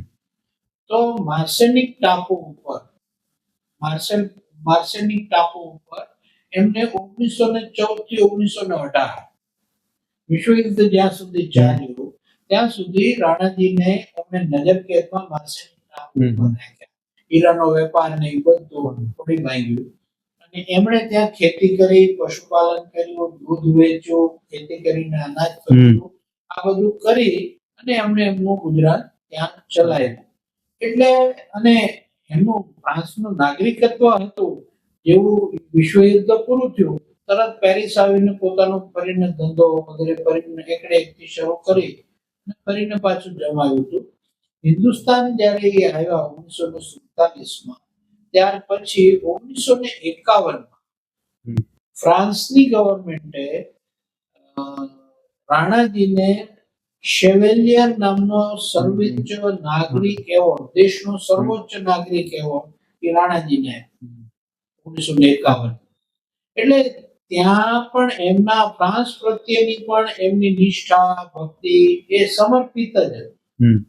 C: તો માર્સેનિક ટાપુ ઉપર એમને 1914 થી 1918 વિશ્વયુદ્ધ જ્યાં સુધી ચાલ્યું ત્યાં સુધી રાણાજીને એમને નજરકેદમાં માર્સેનિક ટાપુ ઉપર રાખ્યા. હીરાનો વેપાર ને એ બધું થોડી માંગ્યું અને એમણે ત્યાં ખેતી કરી, પશુપાલન કર્યું, દૂધ વેચ્યું, ખેતી કરીને અનાજ કર્યું, આ બધું કરી અને એમણે એમનું ગુજરાત ત્યાં ચલાવ્યું. એટલે અને એમનું ફ્રાન્સનું નાગરિકત્વ હતું. જેવું વિશ્વયુદ્ધ પૂરું થયું તરત પેરિસ આવીને પોતાનો ફરીને ધંધો વગેરે ફરીને એકડે એકથી શરૂ કરી અને ફરીને પાછું જમાવ્યું હતું. હિન્દુસ્તાન જ્યારે એ આવ્યા 1947માં, ત્યાર પછી 1951માં ફ્રાન્સની ગવર્મેન્ટે રાણાજીને શેવેલિયર નામનો સર્વોચ્ચ નાગરિક એવોર્ડ, દેશનો સર્વોચ્ચ નાગરિક એવોર્ડ એ રાણાજીને 1951. એટલે ત્યાં પણ એમના ફ્રાન્સ પ્રત્યેની પણ એમની નિષ્ઠા ભક્તિ એ સમર્પિત જ હતી.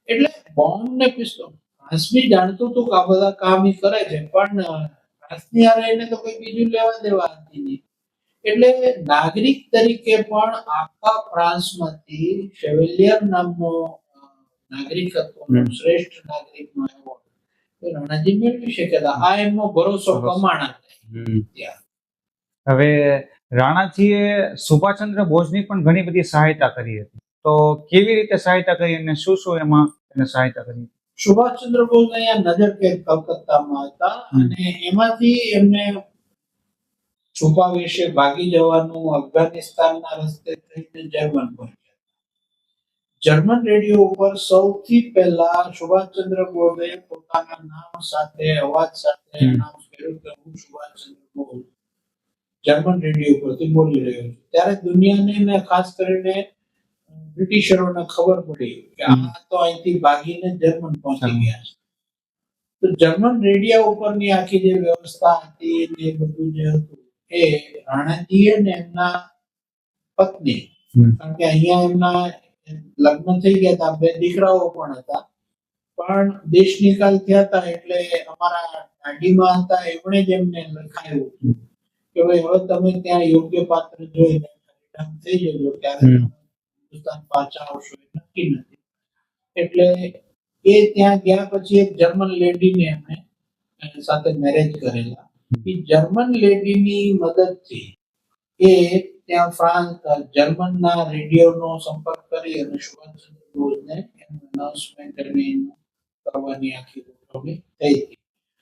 C: એટલે બોમ્બ ને પિસ્તોલ ફ્રાન્સ બી જાણતું હતું કે આ બધા કામ ઈ કરે છે, પણ ફ્રાન્સની હારે એને તો કોઈ બીજું લેવા દેવા હતી નહીં. એટલે નાગરિક તરીકે પણ આખા ફ્રાન્સમાંથી શેવેલિયર નામનો નાગરિકત્વનો શ્રેષ્ઠ નાગરિકનો એવોર્ડ રાણાજી મેળવી શક્યા હતા. આ એમનો ભરોસો પ્રમાણ હતા.
A: હવે રાણાજીએ સુભાષચંદ્ર બોઝની પણ ઘણી બધી સહાયતા કરી હતી. તો કેવી રીતે સહાયતા કરી અને શું શું એમાં એને સહાયતા કરી?
C: સુભાષચંદ્ર બોઝ અહીંયા નજરકેદ કલકત્તામાં હતા અને એમાંથી એમને છુપાવેશે ભાગી જવાનું અફઘાનિસ્તાનના રસ્તે થઈને જર્મન પહોંચ્યા. જર્મન રેડિયો ઉપર સૌથી પહેલા સુભાષચંદ્ર બોઝે પોતાના નામ સાથે અવાજ સાથે એનાઉન્સ કર્યું કે હું સુભાષચંદ્ર બોઝ જર્મન રેડિયો પરથી બોલી રહ્યો છું. ત્યારે દુનિયાને ને ખાસ કરીને બ્રિટિશરોને ખબર પડી કે આ તો અહીંથી ભાગીને જર્મન પહોંચી ગયા છે. તો જર્મન રેડિયો ઉપરની આખી જે વ્યવસ્થા હતી એ બધું જે હતું એ રાણાજીએ ને એમના પત્ની, કારણ કે અહીંયા એમના લગ્ન થઈ ગયા હતા, 2 દીકરાઓ પણ હતા, પણ દેશ નિકાલ થયા હતા એટલે અમારા દાડીમાં હતા એમણે જ એમને લખાયું કે ભાઈ હવે તમે ત્યાં યોગ્ય પાત્ર જોઈને થઈ જજો, ત્યારે હિન્દુસ્તાન પાછા આવશો એ નક્કી નથી. એટલે એ ત્યાં ગયા પછી એક જર્મન લેડીને એમણે સાથે મેરેજ કરેલા. એ જર્મન લેડીની મદદથી એ ત્યાં જર્મનના રેડિયોનો સંપર્ક કરી અને સુભાષચંદ્ર બોઝને એનું અનાઉન્સમેન્ટ કરવાની આખી ગોઠવણી થઈ હતી.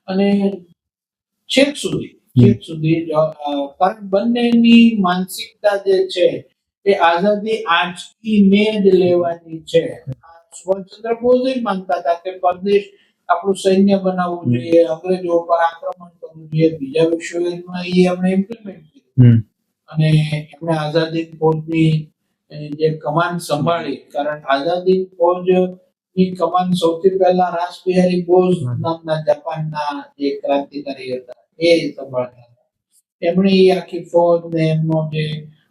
C: અને છેક સુધી કારણ બંનેની માનસિકતા જે છે એ આઝાદી આંચકીને જ લેવાની છે. સુભાષચંદ્ર બોઝ માનતા હતા કે પરદેશ આપણું સૈન્ય બનાવવું જોઈએ, અંગ્રેજો પર આક્રમણ કરવું જોઈએ. બીજા વિશ્વયુદ્ધમાં એ એમણે ઇમ્પ્લિમેન્ટ કર્યું અને એમણે આઝાદી ફૌજની જે કમાન સંભાળી. કારણ આઝાદી ફૌજની કમાન સૌથી પહેલા રાસબિહારી બોઝ નામના જાપાનના જે ક્રાંતિકારી હતા એ સંભાળતા હતા. એમણે એ આખી ફૌજ ને એમનો જે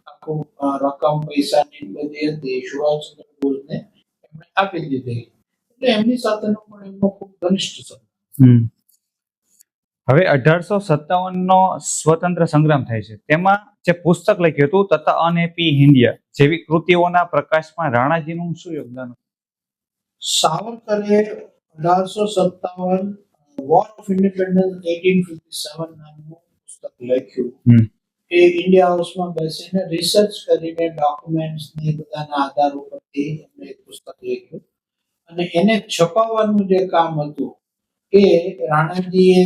C: આખું રકમ પૈસાની બધી હતી સુભાષચંદ્ર બોઝને એમણે આપી દીધી. એટલે એમની સાથેનો પણ એમનો ખૂબ ઘનિષ્ઠ સંબંધ.
A: હવે 1857નો સ્વતંત્ર સંગ્રામ થાય છે. તેમાં જે પુસ્તક લખ્યું હતું તથા અનહેપી ઇન્ડિયા જેવી કૃતિઓના પ્રકાશમાં રાણાજીનું શું યોગદાન હતું?
C: સાવરકરે 1857 વોર ઓફ ઇન્ડિપેન્ડન્સ 1857 નામનું પુસ્તક લખ્યું. એ ઇન્ડિયા હાઉસમાં બેસીને રિસર્ચ કરીને ડોક્યુમેન્ટ્સ ને બધાના આધાર ઉપરથી એમણે એક પુસ્તક લખ્યું અને એને છપાવવાનું જે કામ હતું એ રાણાજીએ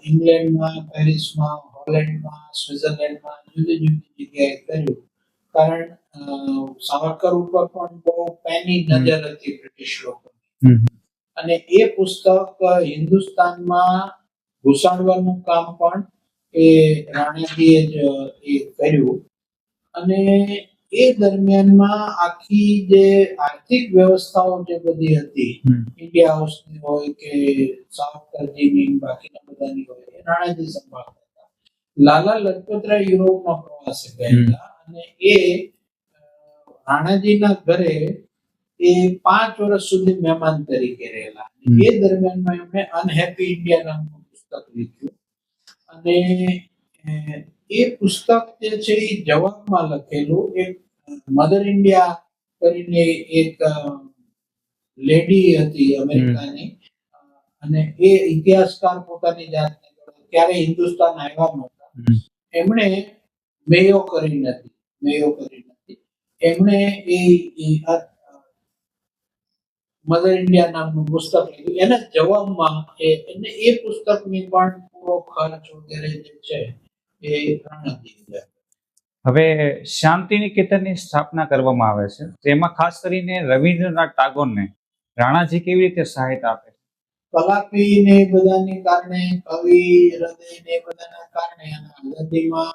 C: ઇંગ્લેન્ડમાં, પેરિસમાં, હોલેન્ડમાં, સ્વિટ્ઝરલેન્ડમાં જુદી જુદી જગ્યાએ કર્યું. કારણ સાવરકર ઉપર પણ બહુ પેની નજર હતી બ્રિટિશ લોકોની. અને એ પુસ્તક હિન્દુસ્તાનમાં ઘુસાડવાનું કામ પણ એ રાણાજીએ જ એ કર્યું. અને એ દરમિયાનમાં આખી જે આર્થિક વ્યવસ્થાઓ જે બધી હતી, ઇન્ડિયા હાઉસની હોય કે સાવરકરજીની બાકીના બધાની હોય, એ રાણાજી સંભાળતા હતા. લાલા લજપતરાય યુરોપમાં પ્રવાસે ગયેલા અને એ રાણાજીના ઘરે એ 5 વર્ષ સુધી મહેમાન તરીકે રહેલા. એ દરમિયાનમાં એમણે અનહેપી ઇન્ડિયા નામનું પુસ્તક લખ્યું અને એ પુસ્તક જે છે એ જવાબમાં લખેલું. એક મધર ઇન્ડિયા કરીને એક લેડી હતી અમેરિકાની, અને એ ઇતિહાસકાર પોતાની જાતને ત્યારે હિન્દુસ્તાન આવ્યા નહોતા. એમણે મેયો કરી નથી, એમણે એ મધર ઇન્ડિયા નામનું પુસ્તક લખ્યું. એના જવાબમાં એ પુસ્તકની પણ પૂરો ખર્ચ વગેરે જે છે એ રાણાજી.
A: હવે શાંતિ નિકેતનની સ્થાપના કરવામાં આવે છે, તેમાં ખાસ કરીને રવિન્દ્રનાથ ટાગોરને રાણાજી કેવી રીતે સહાયતા આપે?
C: કલાપી ને બધાને કારણે, કવિ હૃદય ને બધાના કારણે આઝાદીમાં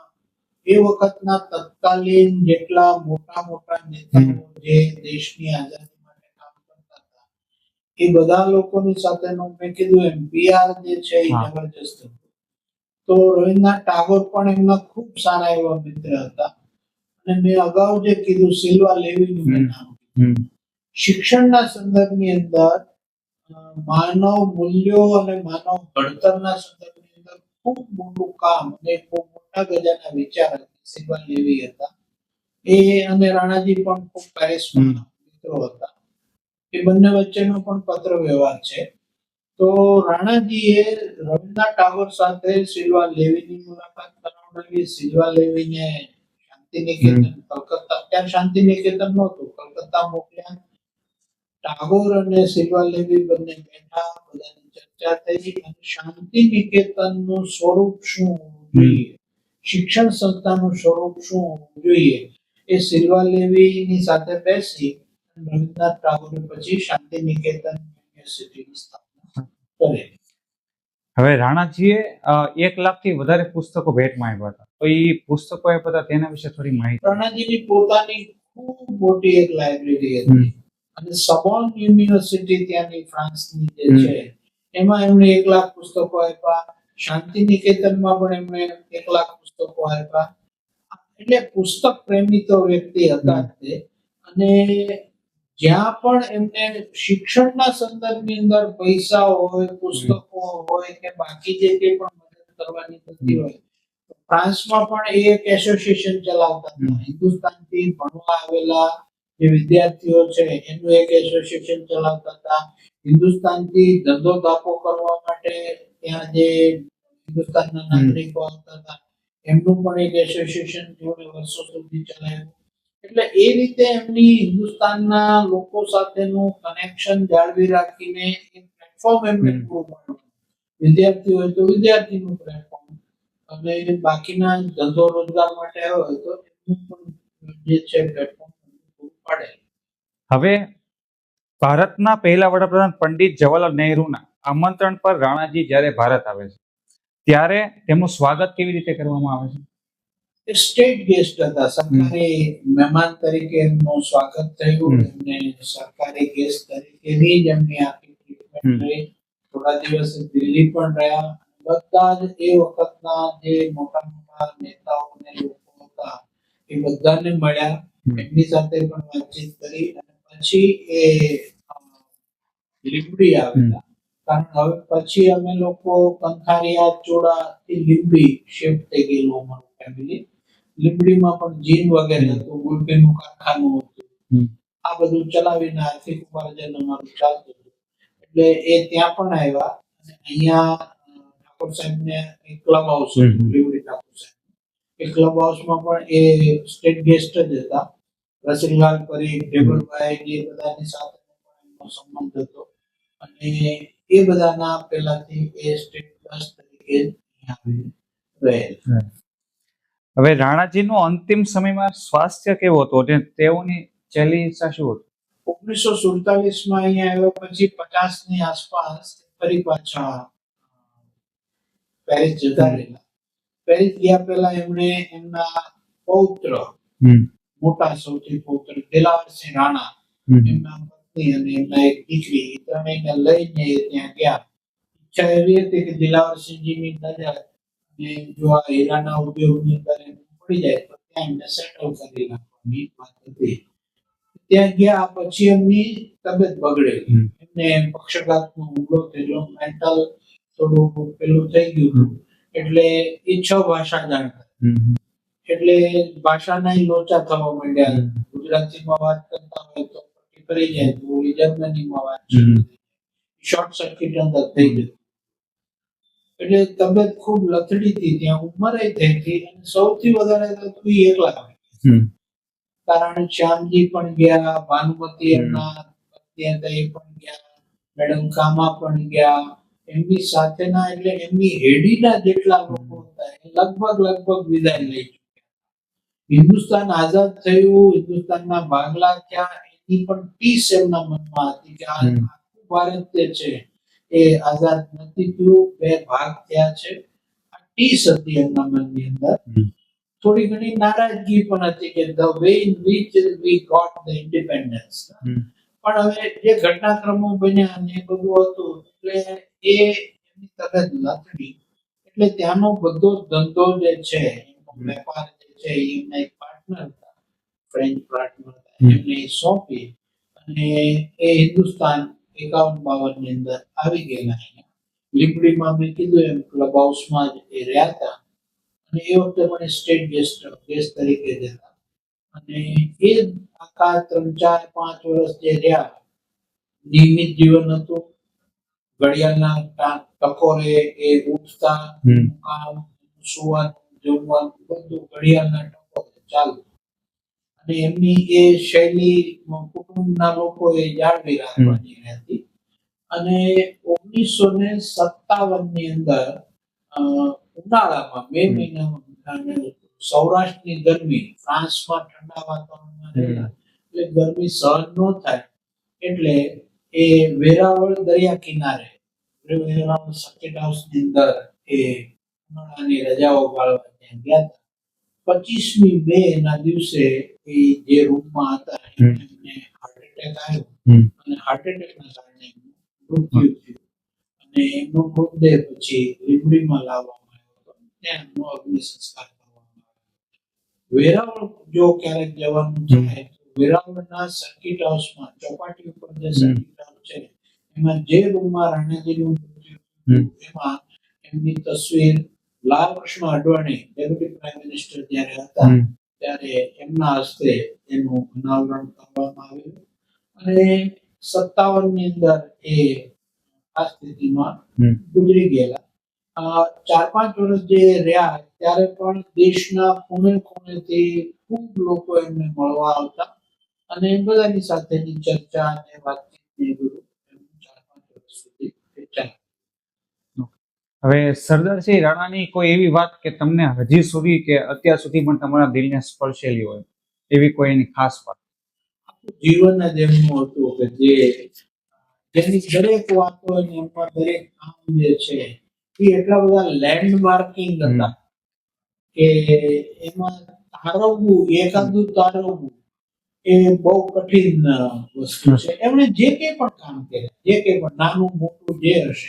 C: એ વખતના તત્કાલીન જેટલા મોટા નેતાઓ જે દેશની આઝાદી માટે કામ કરતા હતા, એ બધા લોકોની સાથેનો મેં કીધું એમ પીઆર જે છે એ જબરજસ્ત હતું. તો રવિન્દ્રનાથ ટાગોર પણ એમના ખૂબ સારા એવા મિત્ર હતા. અને મેં અગાઉ જે કીધું સિલ્વા લેવીનું નામ, શિક્ષણના સંદર્ભની અંદર માનવ મૂલ્યો અને માનવ ઘડતરના સંદર્ભની અંદર ખૂબ મોટું કામ અને ખૂબ મોટા ગજાના વિચાર સિલ્વા લેવી હતા. એ અને રાણાજી પણ ખૂબ કારિશ્મા મિત્રો હતા. એ બંને વચ્ચેનો પણ પત્ર વ્યવહાર છે. તો રાણાજીએ રવિન્દ્રનાથ ટાગોર સાથે સિલ્વા લેવીની મુલાકાત કરાવડાવી. સિલ્વા લેવીને શાંતિનિકેતન કલકત્તા, ત્યાં શાંતિનિકેતન નહોતું, કલકત્તા મોકલ્યા. ટાગોર અને સિલ્વા લેવી બંને બેઠા, બધાની ચર્ચા થઈ અને શાંતિનિકેતનનું સ્વરૂપ શું હોવું જોઈએ, શિક્ષણ સંસ્થાનું સ્વરૂપ શું હોવું જોઈએ, એ સિલ્વા લેવીની સાથે બેસી રવિન્દ્રનાથ ટાગોરે પછી શાંતિનિકેતન યુનિવર્સિટીની સ્થાપના કરી.
A: હવે રાણાજીએ 1 લાખથી વધારે પુસ્તકો ભેટમાં આપ્યા હતા, તો એ પુસ્તકો આપ્યા હતા તેના વિશે થોડી માહિતી.
C: રાણાજીની પોતાની ખૂબ મોટી એક લાઇબ્રેરી હતી અને સબોર્ન યુનિવર્સિટી ત્યાંની ફ્રાન્સની જે છે એમાં એમણે 1 લાખ પુસ્તકો આપ્યા. શાંતિનિકેતનમાં પણ એમણે 1 લાખ પુસ્તકો આપ્યા. એટલે પુસ્તક પ્રેમી તો વ્યક્તિ હતા જ તે. અને જ્યાં પણ એમને શિક્ષણના સંદર્ભની અંદર પૈસા હોય, પુસ્તકો હોય કે બાકી જે કંઈ પણ મદદ કરવાની થતી હોય, ફ્રાન્સમાં પણ એ એક એસોસિએશન ચલાવતા હતા. હિન્દુસ્તાનથી ભણવા આવેલા જે વિદ્યાર્થીઓ છે એનું એક એસોસિએશન ચલાવતા હતા. હિન્દુસ્તાનથી ધંધો ધાપો કરવા માટે ત્યાં જે હિન્દુસ્તાનના નાગરિકો આવતા હતા એમનું પણ એક એસોસિએશન જોડે વર્ષો સુધી ચલાવ્યું. એટલે એ રીતે એમની હિન્દુસ્તાનના લોકો સાથેનું કનેક્શન જાળવી રાખીને એક પ્લેટફોર્મ એમને પૂરું પાડ્યું. વિદ્યાર્થી હોય તો વિદ્યાર્થીનું પ્લેટફોર્મ, અને બાકીના ધંધો રોજગાર માટે હોય તો એમનું પણ જે છે પ્લેટફોર્મ પૂરું પાડે.
A: હવે ભારતના પહેલા વડાપ્રધાન પંડિત જવાહરલાલ નહેરુના આમંત્રણ પર રાણાજી જ્યારે ભારત આવે છે ત્યારે તેમનું સ્વાગત કેવી રીતે કરવામાં આવે છે?
C: સ્ટેટ ગેસ્ટ હતા, સરકારી મહેમાન તરીકે એમનું સ્વાગત થયું. એમને સરકારી ગેસ્ટ તરીકેની જ એમની આખી ટ્રીટમેન્ટ રહી. થોડા દિવસ દિલ્હી પણ રહ્યા. બધા જ એ વખતના જે મોટા નેતાઓ અને લોકો હતા એ બધાને મળ્યા, એમની સાથે પણ વાતચીત કરી. અને પછી એ લીંબડી આવેલા. કારણ હવે પછી અમે લોકો કંથારિયા, ચોડા થી લીંબડી શિફ્ટ થઈ ગયેલું અમારું ફેમિલી. લીંબડીમાં પણ જીન વગેરે હતું, ગુલપીનું કારખાનું હતું. આ બધું ચલાવીને આર્થિક ઉપાર્જન અમારું ચાલતું હતું. એટલે એ ત્યાં પણ આવ્યા. અને અહીંયા ઠાકોર સાહેબને એક ક્લબ હાઉસ હતું, લીંબડી ઠાકોર સાહેબ. એ ક્લબ હાઉસમાં પણ એ સ્ટેટ ગેસ્ટ જ હતા. રસિકલાલ પરીખ, ઢેબરભાઈ એ બધાની સાથે એમનો સંબંધ હતો. અને એ બધાના પહેલાથી એ સ્ટેટ ગેસ્ટ તરીકે અહીંયા રહેલા.
A: હવે રાણાજીનું અંતિમ સમયમાં સ્વાસ્થ્ય કેવું હતું અને તેઓની ચિકિત્સા શું હતું?
C: 1947માં અહીંયા આવ્યા પછી 50ની આસપાસ ફરી પાછા પેરિસ જતા રહેલા. પેરિસ ગયા પહેલા એમણે એમના પૌત્ર, મોટા સૌથી પૌત્ર દિલાવરસિંહ રાણા, એમના પત્ની અને એમના એક દીકરી, એ ત્રણેયને લઈને એ ત્યાં ગયા. ઈચ્છા એવી હતી કે દિલાવરસિંહજીની નજર અને જો આ હીરાના ઉદ્યોગની અંદર એમને પડી જાય તો ત્યાં એમને સેટલ કરી નાખવાની વાત હતી. ત્યાં ગયા પછી એમની તબિયત બગડેલી, એમને પક્ષઘાતનો હુમલો થયેલો, મેન્ટલ થોડું પેલું થઈ ગયું, એટલે એ 6 ભાષા જાણતા, એટલે ભાષાના લોચા થવા માંડ્યા. ગુજરાતીમાં વાત કરતા હોય તો પટ્ટી કરી જાય, તો ઓલી જર્મનીમાં વાત શોર્ટ સર્કિટ અંદર થઈ ગયું. એટલે તબિયત ખૂબ લથડી હતી, ત્યાં ઉંમરે થઈ હતી, અને સૌથી વધારે તો ઈ એકલા હતા. કારણ શ્યામજી પણ ગયા, ભાનુમતી એમના પત્ની હતા એ પણ ગયા, મેડમ કામા પણ ગયા, એમની સાથેના એટલે એમની હેડીના જેટલા લોકો હતા એ લગભગ વિદાય લઈ ચૂક્યા. હિન્દુસ્તાન આઝાદ થયું, હિન્દુસ્તાનના ભાગલા થયા, એની પણ ટીસ એમના મનમાં હતી કે આ આખું ભારત જે છે એ આઝાદ નથી થયું, 2 ભાગ થયા છે. આ ટીસ હતી એમના મનની અંદર. થોડી ઘણી નારાજગી પણ હતી કે the way in which we got the independence. પણ હવે જે ઘટનાક્રમો બન્યા અને એ બધું હતું એટલે એ એમની તબિયત લથડી, એટલે ત્યાંનો બધો ધંધો જે છે, વેપાર જે છે, એમના એક પાર્ટનર હતા, ફ્રેન્ચ પાર્ટનર હતા, એમને એ સોંપી અને એ હિન્દુસ્તાન 51-52 ની અંદર આવી ગયેલા. અહીંયા લીંબડીમાં મેં કીધું એમ ક્લબ હાઉસમાં જ એ રહ્યા હતા, અને એ વખતે મને સ્ટેટ ગેસ્ટ તરીકે જતા. અને એ આખા 3-4-5 વર્ષ જે રહ્યા, નિયમિત જીવન હતું. ઘડિયાળના ટકોરે એ ઉઠતા, કામ, સુવાનું, જમવાનું બધું ઘડિયાળના ટકોરે ચાલતું. અને એમની એ શૈલી કુટુંબના લોકોએ જાળવી રાખવાની હતી. અને 1957 ની અંદર ઉનાળામાં મે મહિનામાં સૌરાષ્ટ્રની ગરમી, ફ્રાન્સમાં ઠંડા વાતાવરણમાં રહેલા, એટલે ગરમી સહન ન થાય એટલે એ વેરાવળ દરિયા કિનારે, વેરાવળ સર્કિટ હાઉસની અંદર એ ઉનાળાની રજાઓ ગાળવા ત્યાં ગયા હતા. 25મી મે ના દિવસે એ જે રૂમમાં હતા એમને હાર્ટ એટેક આવ્યો, અને હાર્ટ એટેકના કારણે મૃત્યુ થયું. અને એમનો મૃતદેહ પછી લીંબડીમાં લાવવામાં આવ્યો હતો, ત્યાં એમનો અગ્નિ સંસ્કાર કરવામાં આવ્યો. વેરાવળ જો ક્યારેક જવાનું થાય તો વેરાવળના સર્કિટ હાઉસમાં, ચોપાટી ઉપર જે સર્કિટ હાઉસ છે, એમાં જે રૂમમાં રાણાજીનું મૃત્યુ થયું એમાં એમની તસવીર Lalkrishna Advani deputy prime minister જ્યારે હતા ત્યારે એમના હસ્તે એનું અનાવરણ કરવામાં આવ્યું. અને 57 ની અંદર એ આ સ્થિતિમાં ગુજરી ગયેલા. 4-5 વર્ષ જે રહ્યા ત્યારે પણ દેશના ખૂણે ખૂણેથી ખૂબ લોકો એમને મળવા આવતા, અને બધાની સાથેની ચર્ચા અને વાતચીત ને બધું 4-5 વર્ષ સુધી ચાલ્યું.
A: હવે સરદારસિંહ રાણાની કોઈ એવી વાત કે તમને હજી સુધી કે અત્યાર સુધી પણ તમારા દિલને સ્પર્શેલી હોય, એવી કોઈ એની ખાસ વાત?
C: જીવન જ એમનું હતું કે જેની દરેક વાતો અને એમાં દરેક કામ જે છે એ એટલા બધા લેન્ડમાર્કિંગ હતા કે એમાં તારવવું, એકાદું તારવવું એ બહુ કઠિન વસ્તુ છે. એમણે જે કંઈ પણ કામ કર્યા, જે કંઈ પણ નાનું મોટું જે હશે,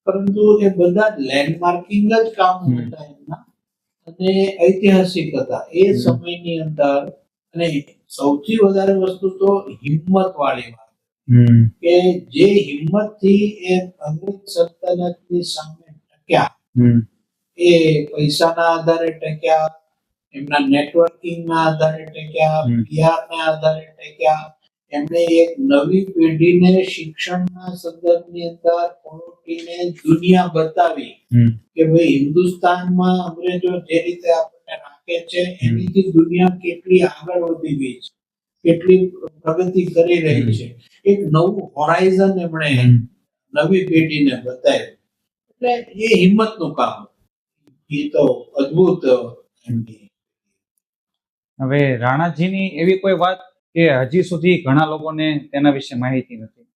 C: પરંતુ એ બધા લેન્ડમાર્કિંગ જ કામ હતા એમના, અને ઐતિહાસિક હતા એ સમયની અંદર. અને સૌથી વધારે વસ્તુ તો હિંમત વાળી વાત, કે જે હિંમતથી એ અંગ્રેજ સલ્તનતની સામે ટક્યા, એ પૈસાના આધારે ટક્યા, એમના નેટવર્કિંગના આધારે ટક્યા, પીઆરના આધારે ટક્યા. એમણે એક નવી પેઢીને શિક્ષણના સંદર્ભની અંદર પહોંચીને દુનિયા બતાવી કે ભાઈ હિન્દુસ્તાનમાં અંગ્રેજો જે રીતે આપણને રાખે છે એનીથી દુનિયા કેટલી આગળ વધી ગઈ છે, કેટલી પ્રગતિ કરી રહી છે. એક નવું હોરાઇઝન એમણે નવી પેઢીને બતાવ્યું. એટલે એ હિંમતનું કામ, એ તો અદ્ભુત.
A: હવે રાણાજીની એવી કોઈ વાત કે હજી સુધી ઘણા લોકોને તેના વિશે માહિતી નથી?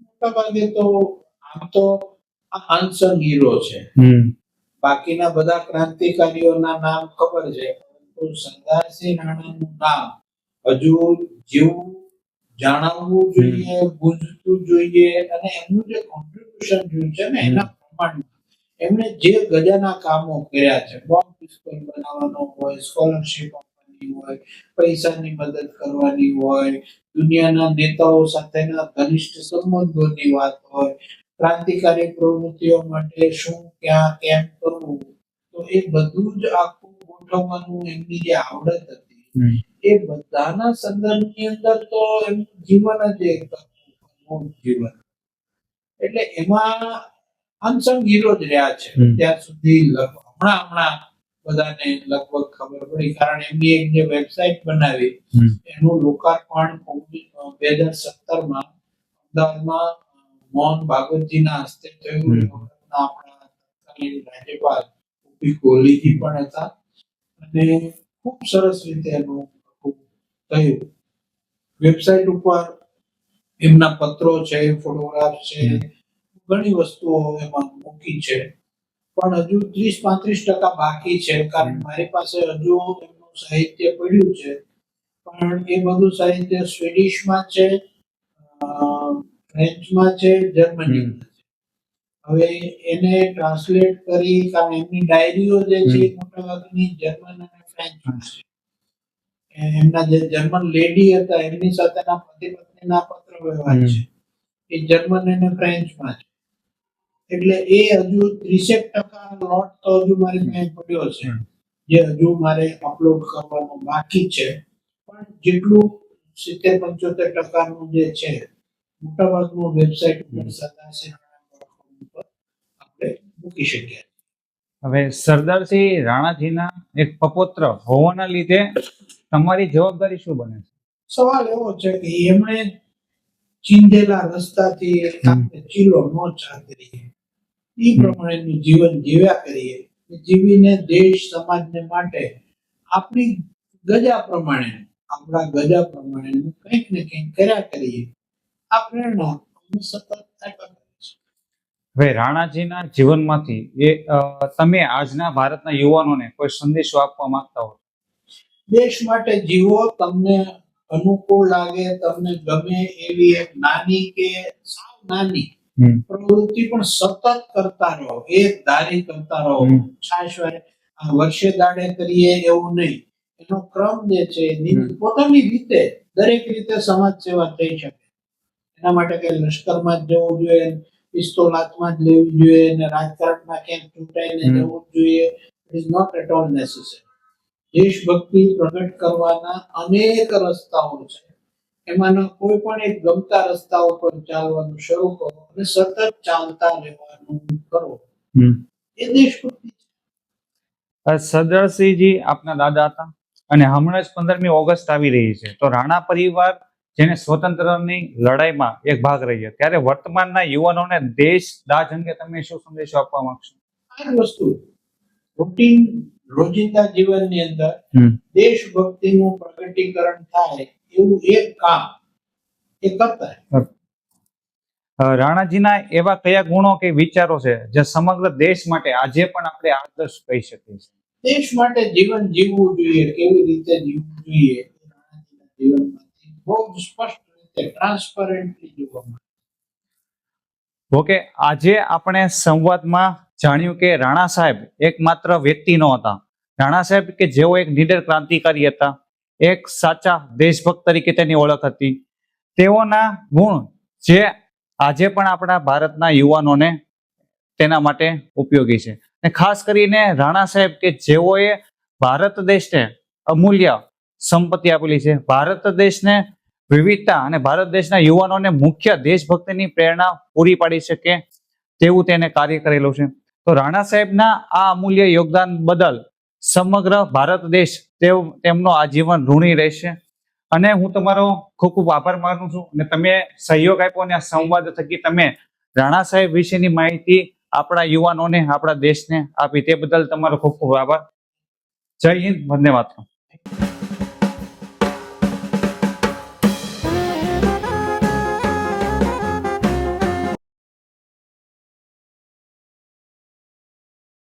C: મોટાભાગે તો આમ તો આ અનસંગ હીરો છે. બાકીના બધા ક્રાંતિકારીઓના નામ ખબર છે, પરંતુ સરદારસિંહ રાણાનું નામ હજુ જીવવું, જાણવું જોઈએ, ગુંજતું જોઈએ, અને એમનું જે કોન્ટ્રીબ્યુશન જોયું છે ને એના પ્રમાણમાં એમણે જે ગજાના કામો કર્યા છે, બોમ્બ પિસ્તોલ બનાવવાનો હોય, સ્કોલરશીપ આપવાની હોય, પૈસાની મદદ કરવાની હોય, દુનિયાના નેતાઓ સાથેના ઘનિષ્ઠ સંબંધોની વાત હોય, ક્રાંતિકારી પ્રવૃત્તિઓ માટે શું ક્યાં કેમ કરવું, તો એ બધું જ આખું ગોઠવવાનું એમની જે આવડત હતી એ બધાના સંદર્ભની અંદર તો એમનું જીવન જ એક અનમોલ જીવન. એટલે એમાં અનસંગ હીરો જ રહ્યા છે અત્યાર સુધી. હમણાં બધાને લગભગ ખબર પડી, કારણ એમની એક જે વેબસાઇટ બનાવી એનું લોકાર્પણ 2017માં અમદાવાદમાં મોહન ભાગવતજીના હસ્તે થયું. એ વખતના આપણા તત્કાલીન રાજ્યપાલ ઉપી કોહલીજી પણ હતા, અને ખૂબ સરસ રીતે એનું થયું. વેબસાઇટ ઉપર એમના પત્રો છે, ફોટોગ્રાફ છે, ઘણી વસ્તુઓ એમાં મૂકી છે, પણ હજુ 30-35% બાકી છે, કારણ મારી પાસે હજુ એમનું સાહિત્ય પડ્યું છે, પણ એ બધું સાહિત્ય સ્વીડિશમાં છે, ફ્રેન્ચમાં છે, જર્મનીમાં છે. હવે એને ટ્રાન્સલેટ કરી, કારણ એમની ડાયરીઓ જે છે એ મોટાભાગની જર્મન અને ફ્રેન્ચમાં છે. એમના જે જર્મન લેડી હતા એમની સાથેના પતિ પત્નીના પત્ર વ્યવહાર છે એ જર્મન અને ફ્રેન્ચમાં છે. એટલે એ હજુ 30% લોટ તો હજુ મારી પાસે પડ્યો છે, જે હજુ મારે અપલોડ કરવાનો બાકી છે. પણ જેટલું 70-75% જે છે મોટાભાગનું વેબસાઇટ ઉપર સરદારસિંહ.com ઉપર આપણે મૂકી શકીએ.
A: હવે સરદારસિંહ રાણાજીના એક પપોત્ર હોવાના લીધે તમારી જવાબદારી શું બને છે?
C: સવાલ એવો છે કે એમણે ચીંધેલા રસ્તાથી આપણે ચીલો ન ચાલીએ, એ પ્રમાણેનું જીવન જીવ્યા કરીએ, જીવીને દેશ સમાજને માટે આપણી આપણા ગજા પ્રમાણેનું કંઈક ને કંઈક કર્યા કરીએ. આ પ્રેરણા અમને સતત આપ્યા કરે છે.
A: હવે રાણાજીના જીવનમાંથી તમે આજના ભારતના યુવાનોને કોઈ સંદેશો આપવા માંગતા હો?
C: દેશ માટે જીવો, તમને અનુકૂળ લાગે, તમને ગમે એવી એક નાની કે સાવ નાની પ્રવૃત્તિ પણ સતત કરતા રહો, એક ધારી કરતા રહો. વર્ષે દાડે કરીએ એવું નહીં, એનો ક્રમ જે છે પોતાની રીતે દરેક રીતે સમાજ સેવા થઈ શકે. એના માટે કઈ લશ્કરમાં જ જવું જોઈએ, પિસ્તોલ હાથમાં જ લેવી જોઈએ, અને રાજકારણમાં ક્યાંક ચૂંટાઈને જવું જોઈએ. It is not at all necessary. દેશભક્તિ પ્રગટ કરવાના અનેક રસ્તાઓ છે, એમાંના કોઈ પણ એક ગમતા રસ્તા ઉપર ચાલવાનું શરૂ કરો અને સતત ચાલતા રહેવાનું કરો. એ દેશભક્તિ છે.
A: સરદારસિંહજી આપના દાદા હતા, અને હમણાં જ 15મી ઓગસ્ટ આવી રહી છે, તો રાણા પરિવાર જેને સ્વતંત્રની લડાઈમાં એક ભાગ રહ્યો, ત્યારે વર્તમાનના યુવાનોને દેશ દાજ અંગે તમે શું સંદેશો આપવા માંગશો?
C: આ જ વસ્તુ રૂટીન રોજિંદા જીવનની અંદર દેશભક્તિનું પ્રગટીકરણ થાય એવું એક કામ એ કરતા.
A: રાણાજીના એવા કયા ગુણો કે વિચારો છે જે સમગ્ર દેશ માટે આજે પણ આપણે આદર્શ કહી શકીએ છીએ?
C: દેશ માટે જીવન જીવવું જોઈએ, કેવી રીતે જીવવું જોઈએ, રાણાજીના જીવનમાંથી બહુ જ સ્પષ્ટ રીતે ટ્રાન્સપરન્ટલી જોવા મળે.
A: ઓકે, આજે આપણે સંવાદમાં જાણ્યું કે રાણા સાહેબ એકમાત્ર વ્યક્તિ ન હતા. રાણા સાહેબ કે જેઓ એક નીડર ક્રાંતિકારી હતા, એક સાચા દેશભક્ત તરીકે તેની ઓળખ હતી. તેઓના ગુણ જે આજે પણ આપણા ભારતના યુવાનોને તેના માટે ઉપયોગી છે. અને ખાસ કરીને રાણા સાહેબ કે જેઓએ ભારત દેશને અમૂલ્ય સંપત્તિ આપેલી છે, ભારત દેશને વિવિધતા અને ભારત દેશના યુવાનોને મુખ્ય દેશભક્તિની પ્રેરણા પૂરી પાડી શકે તેવું તેને કાર્ય કરેલું છે. તો રાણા સાહેબના આ અમૂલ્ય યોગદાન બદલ સમગ્ર ભારત દેશ તેમનો આજીવન ઋણી રહેશે. અને હું તમારો ખૂબ ખૂબ આભાર માનું છું, અને તમે સહયોગ આપ્યો અને આ સંવાદ થકી તમે રાણા સાહેબ વિશેની માહિતી આપણા યુવાનોને, આપણા દેશને આપી, તે બદલ તમારો ખૂબ ખૂબ આભાર. જય હિન્દ, વંદે માતરમ.